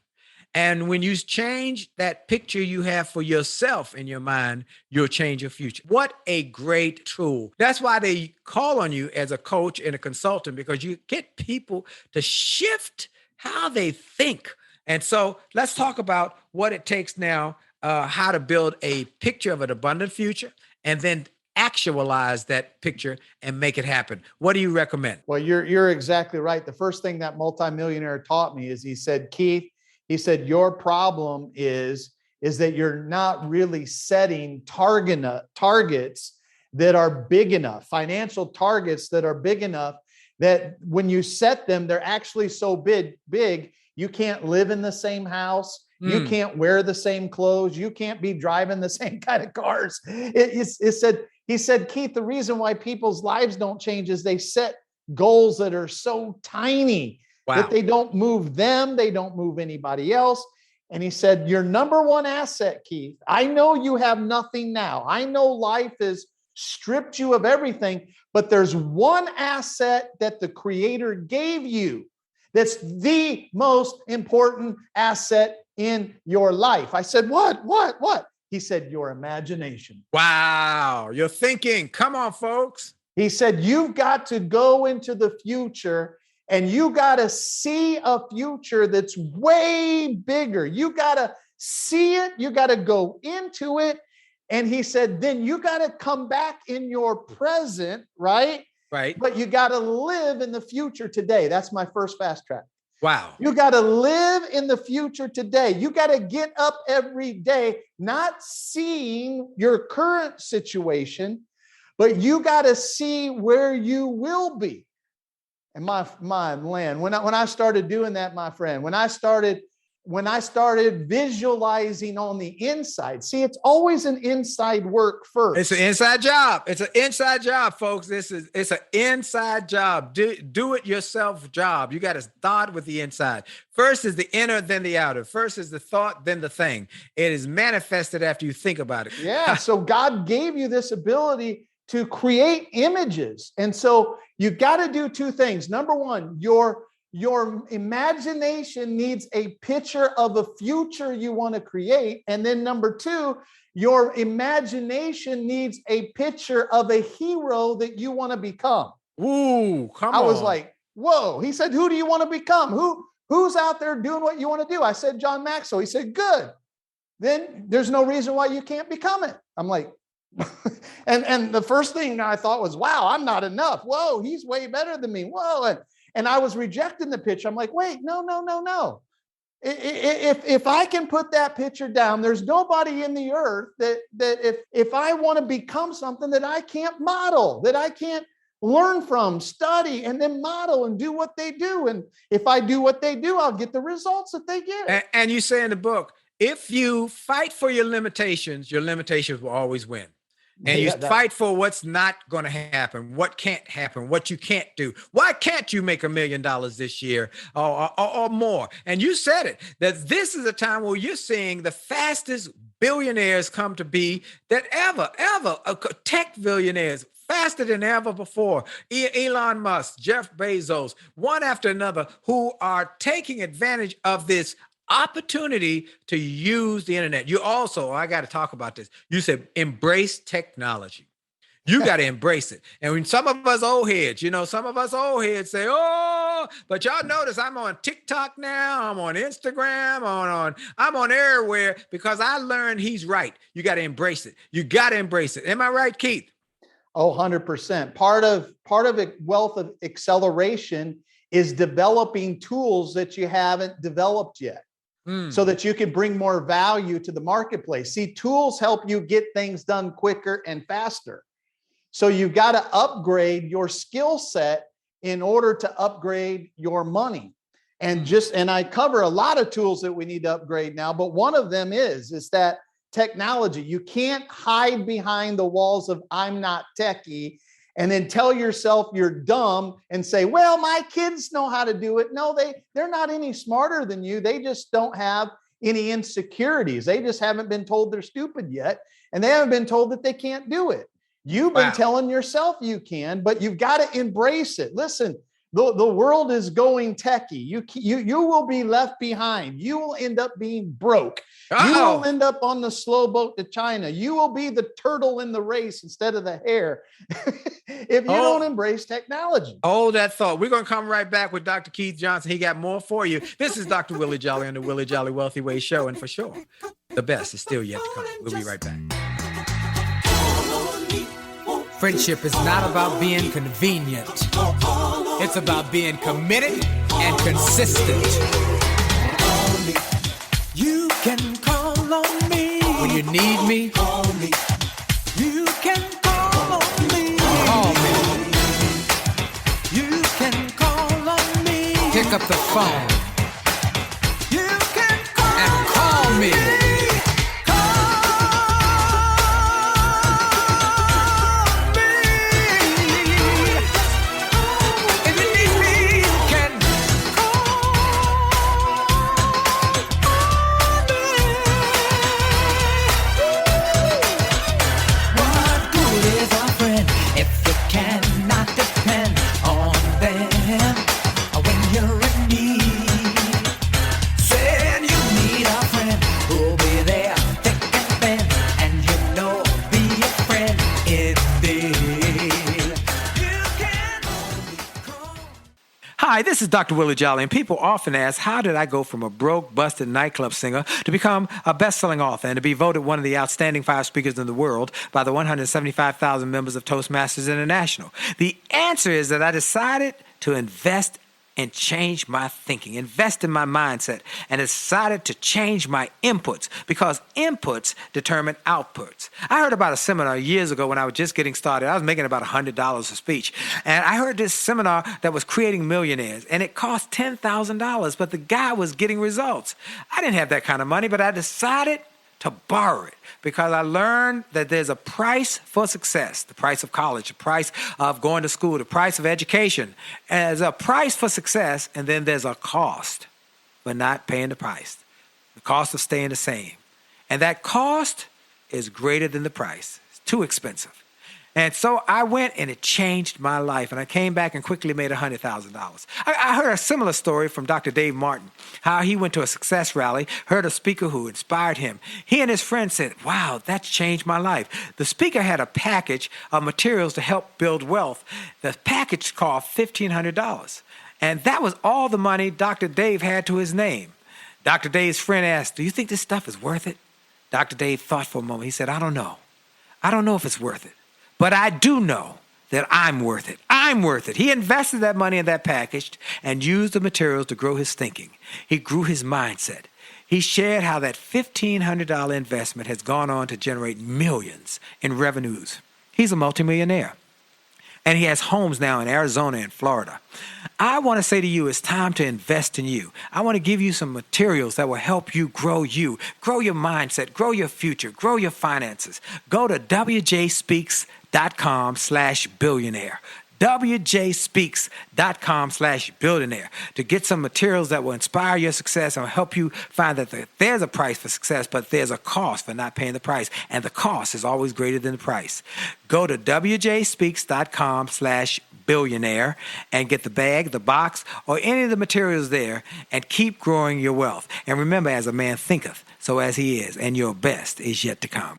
[SPEAKER 9] And when you change that picture you have for yourself in your mind, you'll change your future. What a great tool. That's why they call on you as a coach and a consultant, because you get people to shift how they think. And so let's talk about what it takes now, how to build a picture of an abundant future and then actualize that picture and make it happen. What do you recommend?
[SPEAKER 12] Well, you're exactly right. The first thing that multimillionaire taught me is he said, Keith, your problem is that you're not really setting targets that are big enough, financial targets that are big enough that when you set them, they're actually so big, you can't live in the same house. You can't wear the same clothes. You can't be driving the same kind of cars. He said, Keith, the reason why people's lives don't change is they set goals that are so tiny that they don't move them. They don't move anybody else. And he said, your number one asset, Keith, I know you have nothing now. I know life has stripped you of everything, but there's one asset that the Creator gave you that's the most important asset in your life. I said, what? He said, your imagination.
[SPEAKER 9] Wow. You're thinking. Come on, folks.
[SPEAKER 12] He said, you've got to go into the future and you got to see a future that's way bigger. You got to see it. You got to go into it. And he said, then you got to come back in your present, right?
[SPEAKER 9] Right.
[SPEAKER 12] But you got to live in the future today. That's my first fast track.
[SPEAKER 9] Wow.
[SPEAKER 12] You got to live in the future today. You got to get up every day, not seeing your current situation, but you got to see where you will be. And my land, when I started doing that, my friend, when I started visualizing on the inside, see, it's always an inside work first.
[SPEAKER 9] It's an inside job. It's an inside job, folks. It's an inside job. Do it yourself job. You got to start with the inside. First is the inner, then the outer. First is the thought, then the thing. It is manifested after you think about it.
[SPEAKER 12] Yeah. So God gave you this ability to create images. And so you got to do two things. Number one, your imagination needs a picture of a future you want to create. And then number two, your imagination needs a picture of a hero that you want to become.
[SPEAKER 9] Ooh, come on.
[SPEAKER 12] I was like, whoa. He said, who do you want to become? Who's out there doing what you want to do? I said, John Maxwell. He said, good. Then there's no reason why you can't become it. I'm like, and the first thing I thought was, wow, I'm not enough. Whoa, he's way better than me. Whoa. And I was rejecting the pitch. I'm like, wait, no. If I can put that picture down, there's nobody in the earth that if I want to become something that I can't model, that I can't learn from, study, and then model and do what they do. And if I do what they do, I'll get the results that they get.
[SPEAKER 9] And you say in the book, if you fight for your limitations will always win. And you fight for what's not going to happen, what can't happen, what you can't do. Why can't you make $1 million this year or more? And you said it, that this is a time where you're seeing the fastest billionaires come to be that ever, tech billionaires, faster than ever before. Elon Musk, Jeff Bezos, one after another, who are taking advantage of this opportunity to use the internet. You also, I got to talk about this. You said embrace technology. You got to embrace it. And when some of us old heads, say, oh, but y'all notice I'm on TikTok now. I'm on Instagram, I'm on everywhere because I learned he's right. You got to embrace it. You got to embrace it. Am I right, Keith?
[SPEAKER 12] Oh, 100%. Part of wealth of acceleration is developing tools that you haven't developed yet. So that you can bring more value to the marketplace. See, tools help you get things done quicker and faster. So you've got to upgrade your skill set in order to upgrade your money. And I cover a lot of tools that we need to upgrade now, but one of them is that technology. You can't hide behind the walls of I'm not techie and then tell yourself you're dumb and say, well, my kids know how to do it. No, they're not any smarter than you. They just don't have any insecurities. They just haven't been told they're stupid yet. And they haven't been told that they can't do it. You've been telling yourself you can, but you've got to embrace it. Listen, the world is going techie. You will be left behind. You will end up being broke. You will end up on the slow boat to China. You will be the turtle in the race instead of the hare if you don't embrace technology.
[SPEAKER 9] Hold that thought. We're going to come right back with Dr. Keith Johnson. He got more for you. This is Dr. Willie Jolley on the Willie Jolley Wealthy Way Show. And for sure, the best is still yet to come. We'll be right back.
[SPEAKER 17] Friendship is not about being convenient. It's about being committed and consistent. You can call on me when you need me. Call me. You can call on me. Call me. You can call on me. Pick up the phone. You can call and call me.
[SPEAKER 16] Hi, this is Dr. Willie Jolley, and people often ask, how did I go from a broke, busted nightclub singer to become a best-selling author and to be voted one of the outstanding 5 speakers in the world by the 175,000 members of Toastmasters International? The answer is that I decided to invest and change my thinking, invest in my mindset, and decided to change my inputs because inputs determine outputs. I heard about a seminar years ago when I was just getting started. I was making about $100 a speech. And I heard this seminar that was creating millionaires, and it cost $10,000, but the guy was getting results. I didn't have that kind of money, but I decided to borrow it because I learned that there's a price for success, the price of college, the price of going to school, the price of education. And there's a price for success, and then there's a cost for not paying the price, the cost of staying the same. And that cost is greater than the price. It's too expensive. And so I went and it changed my life. And I came back and quickly made $100,000. I heard a similar story from Dr. Dave Martin, how he went to a success rally, heard a speaker who inspired him. He and his friends said, wow, that's changed my life. The speaker had a package of materials to help build wealth. The package cost $1,500. And that was all the money Dr. Dave had to his name. Dr. Dave's friend asked, do you think this stuff is worth it? Dr. Dave thought for a moment. He said, I don't know. I don't know if it's worth it. But I do know that I'm worth it. I'm worth it. He invested that money in that package and used the materials to grow his thinking. He grew his mindset. He shared how that $1,500 investment has gone on to generate millions in revenues. He's a multimillionaire. And he has homes now in Arizona and Florida. I want to say to you, it's time to invest in you. I want to give you some materials that will help you, grow your mindset, grow your future, grow your finances. Go to wjspeaks.com/billionaire. wjspeaks.com/billionaire to get some materials that will inspire your success and help you find that there's a price for success, but there's a cost for not paying the price. And the cost is always greater than the price. Go to wjspeaks.com/billionaire. billionaire and get the bag, the box, or any of the materials there and keep growing your wealth. And remember, as a man thinketh, so as he is, and your best is yet to come.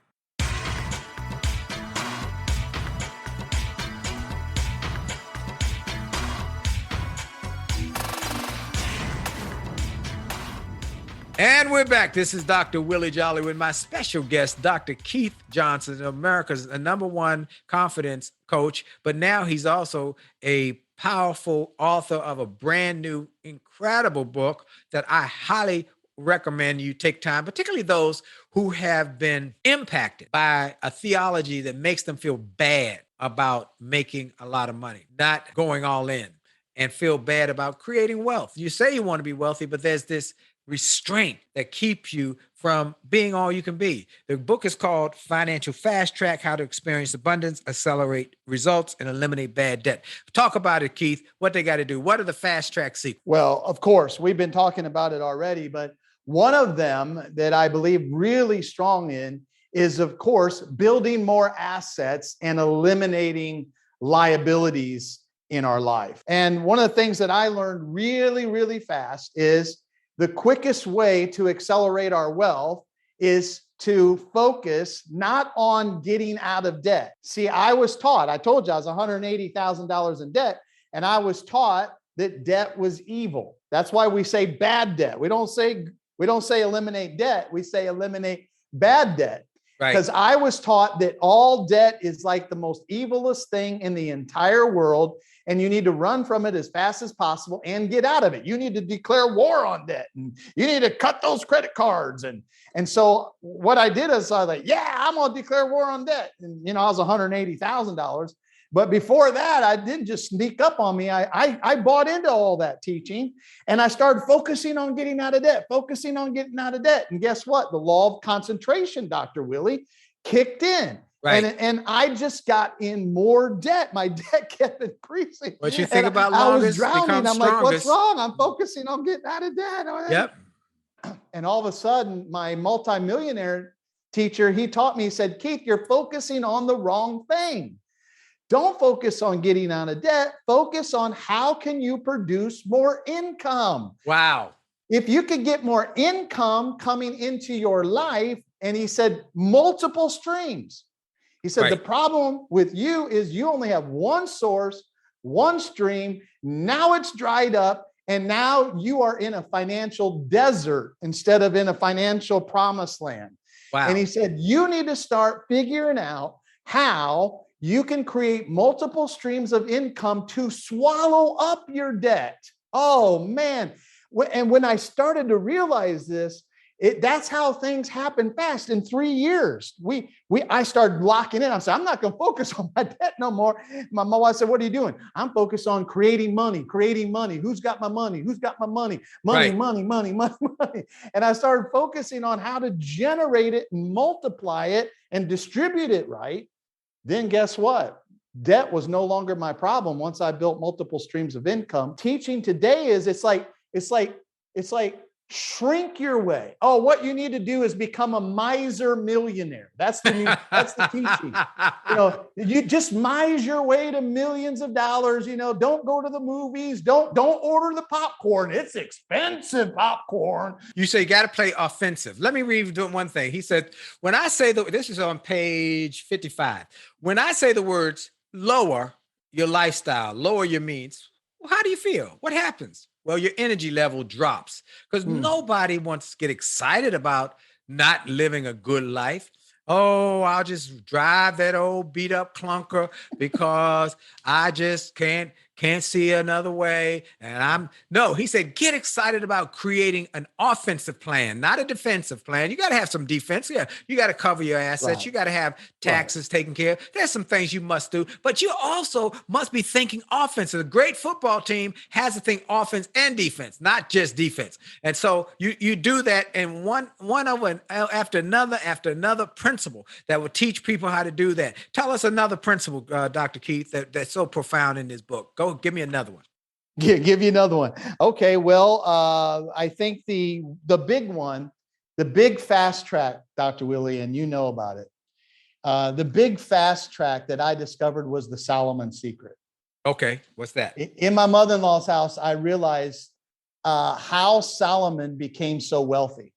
[SPEAKER 9] And we're back. This is Dr. Willie Jolley with my special guest, Dr. Keith Johnson, America's #1 confidence coach. But now he's also a powerful author of a brand new, incredible book that I highly recommend you take time, particularly those who have been impacted by a theology that makes them feel bad about making a lot of money, not going all in, and feel bad about creating wealth. You say you want to be wealthy, but there's this restraint that keeps you from being all you can be. The book is called Financial Fast Track: How to Experience Abundance, Accelerate Results, and Eliminate Bad Debt. Talk about it, Keith. What they got to do. What are the fast track secrets?
[SPEAKER 12] Well, of course, we've been talking about it already, but one of them that I believe really strong in is, of course, building more assets and eliminating liabilities in our life. And one of the things that I learned really, really fast is the quickest way to accelerate our wealth is to focus not on getting out of debt. See, I was taught, I told you I was $180,000 in debt, and I was taught that debt was evil. That's why we say bad debt. We don't say eliminate debt. We say eliminate bad debt.
[SPEAKER 9] Right.
[SPEAKER 12] Because I was taught that all debt is like the most evilest thing in the entire world, and you need to run from it as fast as possible and get out of it. You need to declare war on debt, and you need to cut those credit cards. And so what I did is I was like, yeah, I'm going to declare war on debt. And, I was $180,000. But before that, I didn't just sneak up on me. I bought into all that teaching, and I started focusing on getting out of debt, And guess what? The law of concentration, Dr. Willie, kicked in.
[SPEAKER 9] Right.
[SPEAKER 12] And I just got in more debt. My debt kept increasing.
[SPEAKER 9] What you think about
[SPEAKER 12] I was
[SPEAKER 9] longest
[SPEAKER 12] drowning.
[SPEAKER 9] becomes
[SPEAKER 12] I'm like, what's
[SPEAKER 9] strongest.
[SPEAKER 12] wrong? I'm focusing on getting out of debt.
[SPEAKER 9] Yep.
[SPEAKER 12] And all of a sudden, my multimillionaire teacher, he taught me, he said, Keith, you're focusing on the wrong thing. Don't focus on getting out of debt. Focus on how can you produce more income.
[SPEAKER 9] Wow.
[SPEAKER 12] If you could get more income coming into your life, and he said, multiple streams. He said, The problem with you is you only have one source, one stream. Now it's dried up, and now you are in a financial desert instead of in a financial promised land.
[SPEAKER 9] Wow.
[SPEAKER 12] And he said, you need to start figuring out how you can create multiple streams of income to swallow up your debt. Oh, man. And when I started to realize this, that's how things happen fast. In 3 years, I started locking in. I said, I'm not going to focus on my debt no more. My wife said, what are you doing? I'm focused on creating money. Who's got my money? Money. And I started focusing on how to generate it and multiply it and distribute it right. Then guess what? Debt was no longer my problem once I built multiple streams of income. Teaching today is it's like shrink your way. Oh, what you need to do is become a miser millionaire. That's the teaching. You just miser your way to millions of dollars. Don't go to the movies. Don't order the popcorn. It's expensive popcorn.
[SPEAKER 9] You say you got to play offensive. Let me read one thing. He said, when I say this is on page 55. When I say the words lower your lifestyle, lower your means, well, how do you feel? What happens? Well, your energy level drops because nobody wants to get excited about not living a good life. Oh, I'll just drive that old beat up clunker because I just can't see another way. And he said, get excited about creating an offensive plan, not a defensive plan. You got to have some defense. Yeah, you got to cover your assets.
[SPEAKER 12] Right.
[SPEAKER 9] You got to have taxes taken care of. There's some things you must do, but you also must be thinking offensive. A great football team has to think offense and defense, not just defense. And so you do that, and one after another principle that will teach people how to do that. Tell us another principle, Dr. Keith, that's so profound in this book. Go give me another one.
[SPEAKER 12] Give you another one. Okay. Well, I think the big one, the big fast track, Dr. Willie, and you know about it. The big fast track that I discovered was the Solomon secret.
[SPEAKER 9] Okay. What's that?
[SPEAKER 12] In my mother-in-law's house, I realized how Solomon became so wealthy.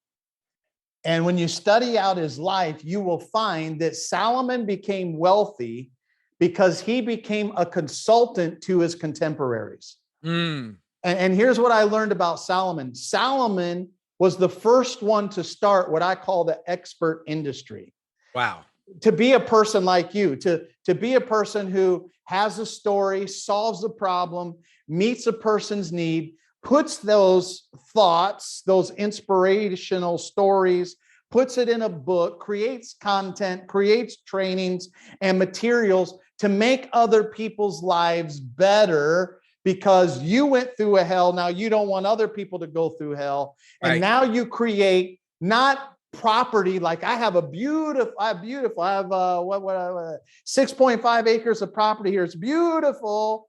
[SPEAKER 12] And when you study out his life, you will find that Solomon became wealthy because he became a consultant to his contemporaries. And here's what I learned about Solomon. Solomon was the first one to start what I call the expert industry.
[SPEAKER 9] Wow.
[SPEAKER 12] To be a person like you, to be a person who has a story, solves a problem, meets a person's need, puts those thoughts, those inspirational stories, puts it in a book, creates content, creates trainings and materials to make other people's lives better because you went through a hell. Now you don't want other people to go through hell. And now you create not property. Like I have 6.5 acres of property here. It's beautiful.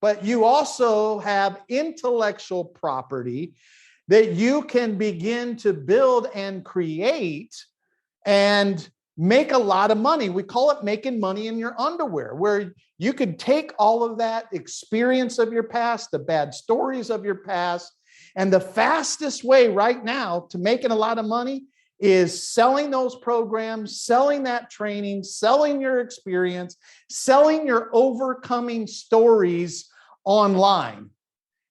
[SPEAKER 12] But you also have intellectual property that you can begin to build and create and make a lot of money. We call it making money in your underwear, where you could take all of that experience of your past, the bad stories of your past, and the fastest way right now to making a lot of money is selling those programs, selling that training, selling your experience, selling your overcoming stories online.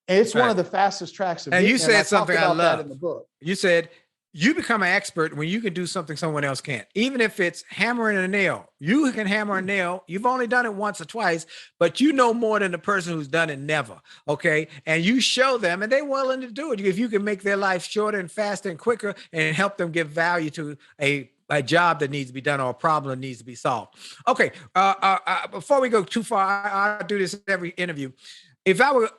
[SPEAKER 12] And it's one of the fastest tracks of
[SPEAKER 9] and
[SPEAKER 12] getting
[SPEAKER 9] you
[SPEAKER 12] there.
[SPEAKER 9] said something I love
[SPEAKER 12] that in the book.
[SPEAKER 9] You said you become an expert when you can do something someone else can't. Even if it's hammering a nail, you can hammer a nail. You've only done it once or twice, but you know more than the person who's done it never. Okay. And you show them and they're willing to do it. If you can make their life shorter and faster and quicker and help them give value to a job that needs to be done or a problem that needs to be solved. Okay. Before we go too far, I do this every interview. If I were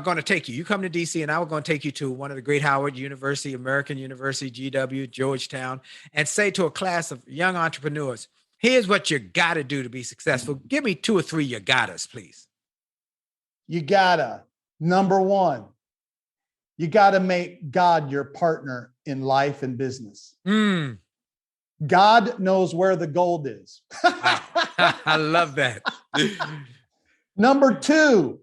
[SPEAKER 9] going to take you come to DC and I was going to take you to one of the great Howard University, American University, GW, Georgetown, and say to a class of young entrepreneurs, here's what you got to do to be successful. Give me 2 or 3 you got-us, please.
[SPEAKER 12] You gotta, number one, you gotta make God your partner in life and business. God knows where the gold is.
[SPEAKER 9] I love that.
[SPEAKER 12] Number two,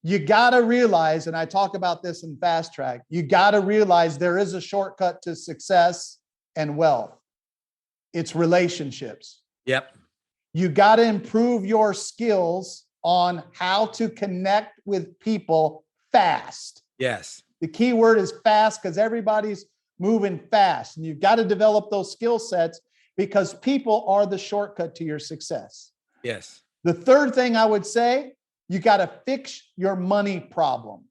[SPEAKER 12] you got to realize, and I talk about this in Fast Track, you got to realize there is a shortcut to success and wealth. It's relationships.
[SPEAKER 9] Yep.
[SPEAKER 12] You got to improve your skills on how to connect with people fast.
[SPEAKER 9] Yes.
[SPEAKER 12] The key word is fast because everybody's moving fast. And you've got to develop those skill sets because people are the shortcut to your success.
[SPEAKER 9] Yes.
[SPEAKER 12] The third thing I would say, you got to fix your money problem.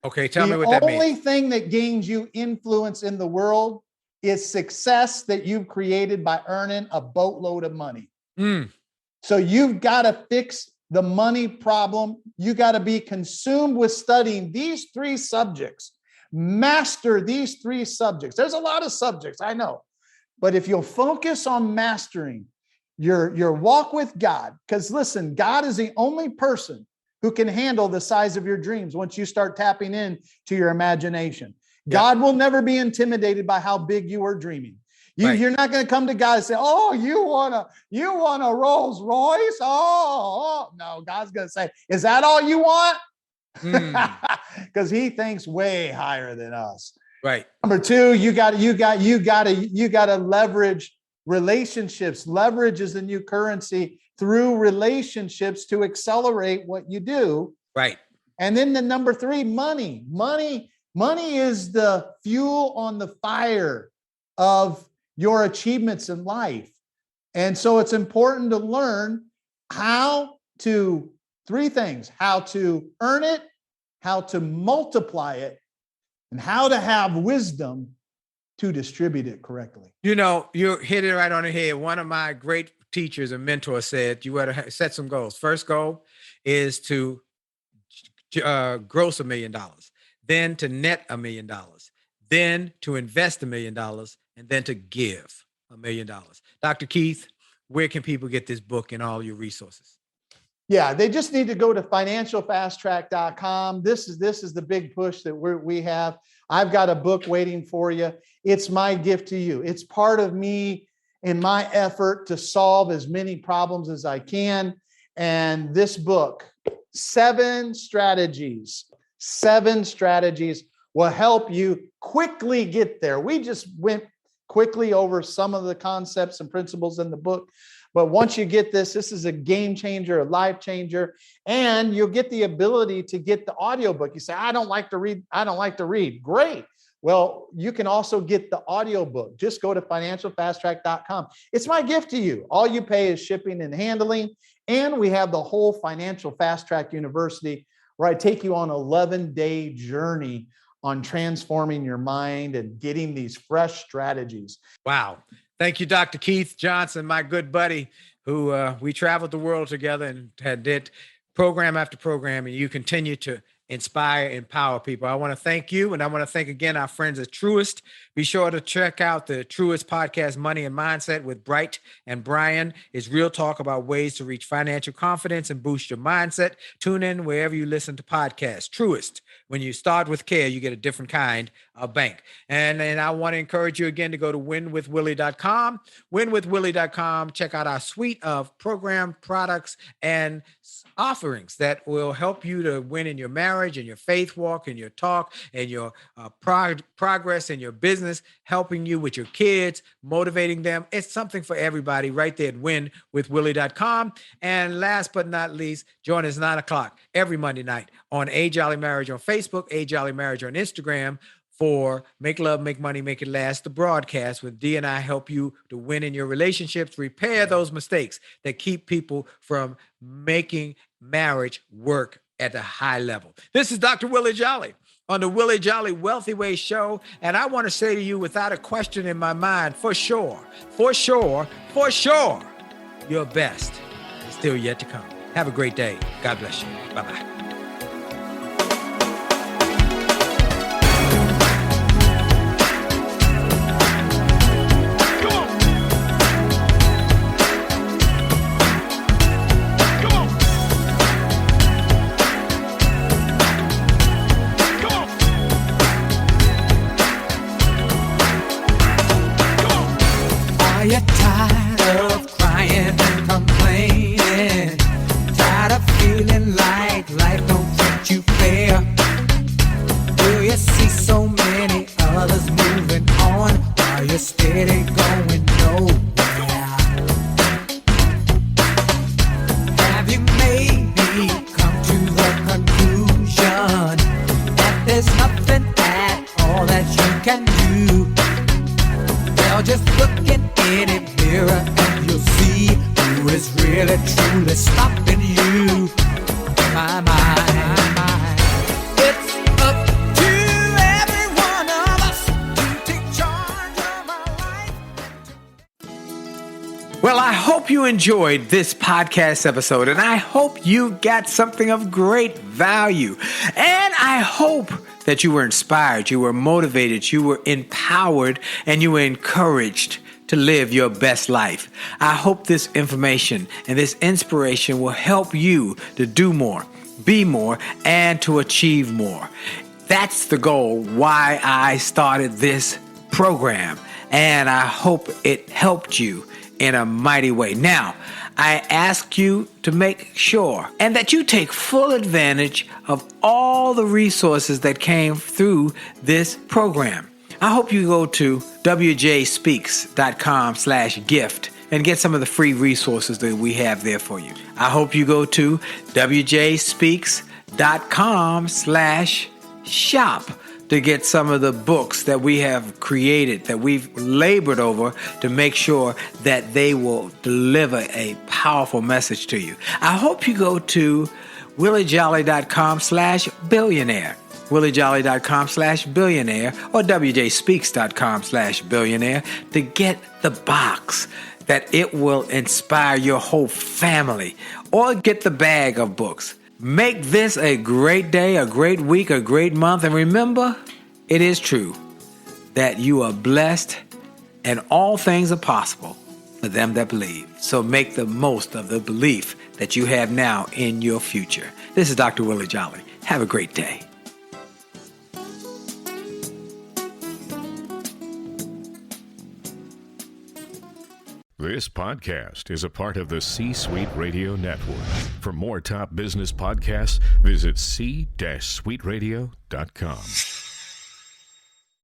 [SPEAKER 9] Okay, tell me what that means.
[SPEAKER 12] The only thing that gains you influence in the world is success that you've created by earning a boatload of money. So you've got to fix the money problem. You got to be consumed with studying these 3 subjects. Master these 3 subjects. There's a lot of subjects, I know. But if you'll focus on mastering your walk with God, because listen, God is the only person who can handle the size of your dreams once you start tapping in to your imagination. God will never be intimidated by how big you are dreaming. You're not going to come to God and say, "Oh, you want a Rolls Royce?" Oh, no, God's going to say, "Is that all you want?" Because He thinks way higher than us.
[SPEAKER 9] Right.
[SPEAKER 12] Number 2, you got to leverage relationships. Leverage is the new currency through relationships to accelerate what you do.
[SPEAKER 9] Right.
[SPEAKER 12] And then the number 3, money. Money is the fuel on the fire of your achievements in life. And so it's important to learn 3 things: how to earn it, how to multiply it, and how to have wisdom to distribute it correctly.
[SPEAKER 9] You know, you hit it right on the head. One of my great teachers and mentors said, you got to set some goals. First goal is to gross $1 million, then to net $1 million, then to invest $1 million, and then to give $1 million. Dr. Keith, where can people get this book and all your resources?
[SPEAKER 12] Yeah, they just need to go to financialfasttrack.com. This is the big push that we have. I've got a book waiting for you. It's my gift to you. It's part of me in my effort to solve as many problems as I can. And this book, 7 strategies will help you quickly get there. We just went quickly over some of the concepts and principles in the book. But once you get this is a game changer, a life changer, and you'll get the ability to get the audiobook. You say, I don't like to read. Great. Well, you can also get the audiobook. Just go to financialfasttrack.com. It's my gift to you. All you pay is shipping and handling. And we have the whole Financial Fast Track University, where I take you on an 11-day journey on transforming your mind and getting these fresh strategies.
[SPEAKER 9] Wow. Thank you, Dr. Keith Johnson, my good buddy, who we traveled the world together and did program after program, and you continue to inspire, empower people. I want to thank you, and I want to thank again our friends at Truist. Be sure to check out the Truist podcast, Money and Mindset with Bright and Brian. It's real talk about ways to reach financial confidence and boost your mindset. Tune in wherever you listen to podcasts. Truist. When you start with care, you get a different kind of bank. And I want to encourage you again to go to winwithwillie.com. Winwithwillie.com. Check out our suite of program products and offerings that will help you to win in your marriage and your faith walk and your talk and your progress in your business, helping you with your kids, motivating them. It's something for everybody right there at winwithwillie.com. And last but not least, join us 9 o'clock every Monday night on A Jolly Marriage on Facebook, A Jolly Marriage on Instagram, for Make Love, Make Money, Make It Last, the broadcast, with D and I help you to win in your relationships, repair those mistakes that keep people from making marriage work at a high level. This is Dr. Willie Jolley on the Willie Jolley Wealthy Way Show. And I want to say to you, without a question in my mind, for sure, your best is still yet to come. Have a great day. God bless you. Bye-bye.
[SPEAKER 17] Are you tired of crying and complaining? Tired of feeling like life don't treat you fair? Do you see so many others moving on while you're steady going nowhere? Have you maybe come to the conclusion that there's nothing at all that you can do? Well, just look in any mirror and you'll see who is really truly stopping you. My. It's up to every one of us to take charge of our life.
[SPEAKER 16] Well, I hope you enjoyed this podcast episode, and I hope you got something of great value. And I hope that you were inspired, you were motivated, you were empowered, and you were encouraged to live your best life. I hope this information and this inspiration will help you to do more, be more, and to achieve more. That's the goal why I started this program, and I hope it helped you in a mighty way. Now, I ask you to make sure and that you take full advantage of all the resources that came through this program. I hope you go to wjspeaks.com/gift and get some of the free resources that we have there for you. I hope you go to wjspeaks.com/shop to get some of the books that we have created, that we've labored over to make sure that they will deliver a powerful message to you. I hope you go to williejolly.com/billionaire, williejolly.com/billionaire, or wjspeaks.com/billionaire to get the box that it will inspire your whole family, or get the bag of books. Make this a great day, a great week, a great month. And remember, it is true that you are blessed and all things are possible for them that believe. So make the most of the belief that you have now in your future. This is Dr. Willie Jolley. Have a great day.
[SPEAKER 18] This podcast is a part of the C-Suite Radio Network. For more top business podcasts, visit c-suiteradio.com.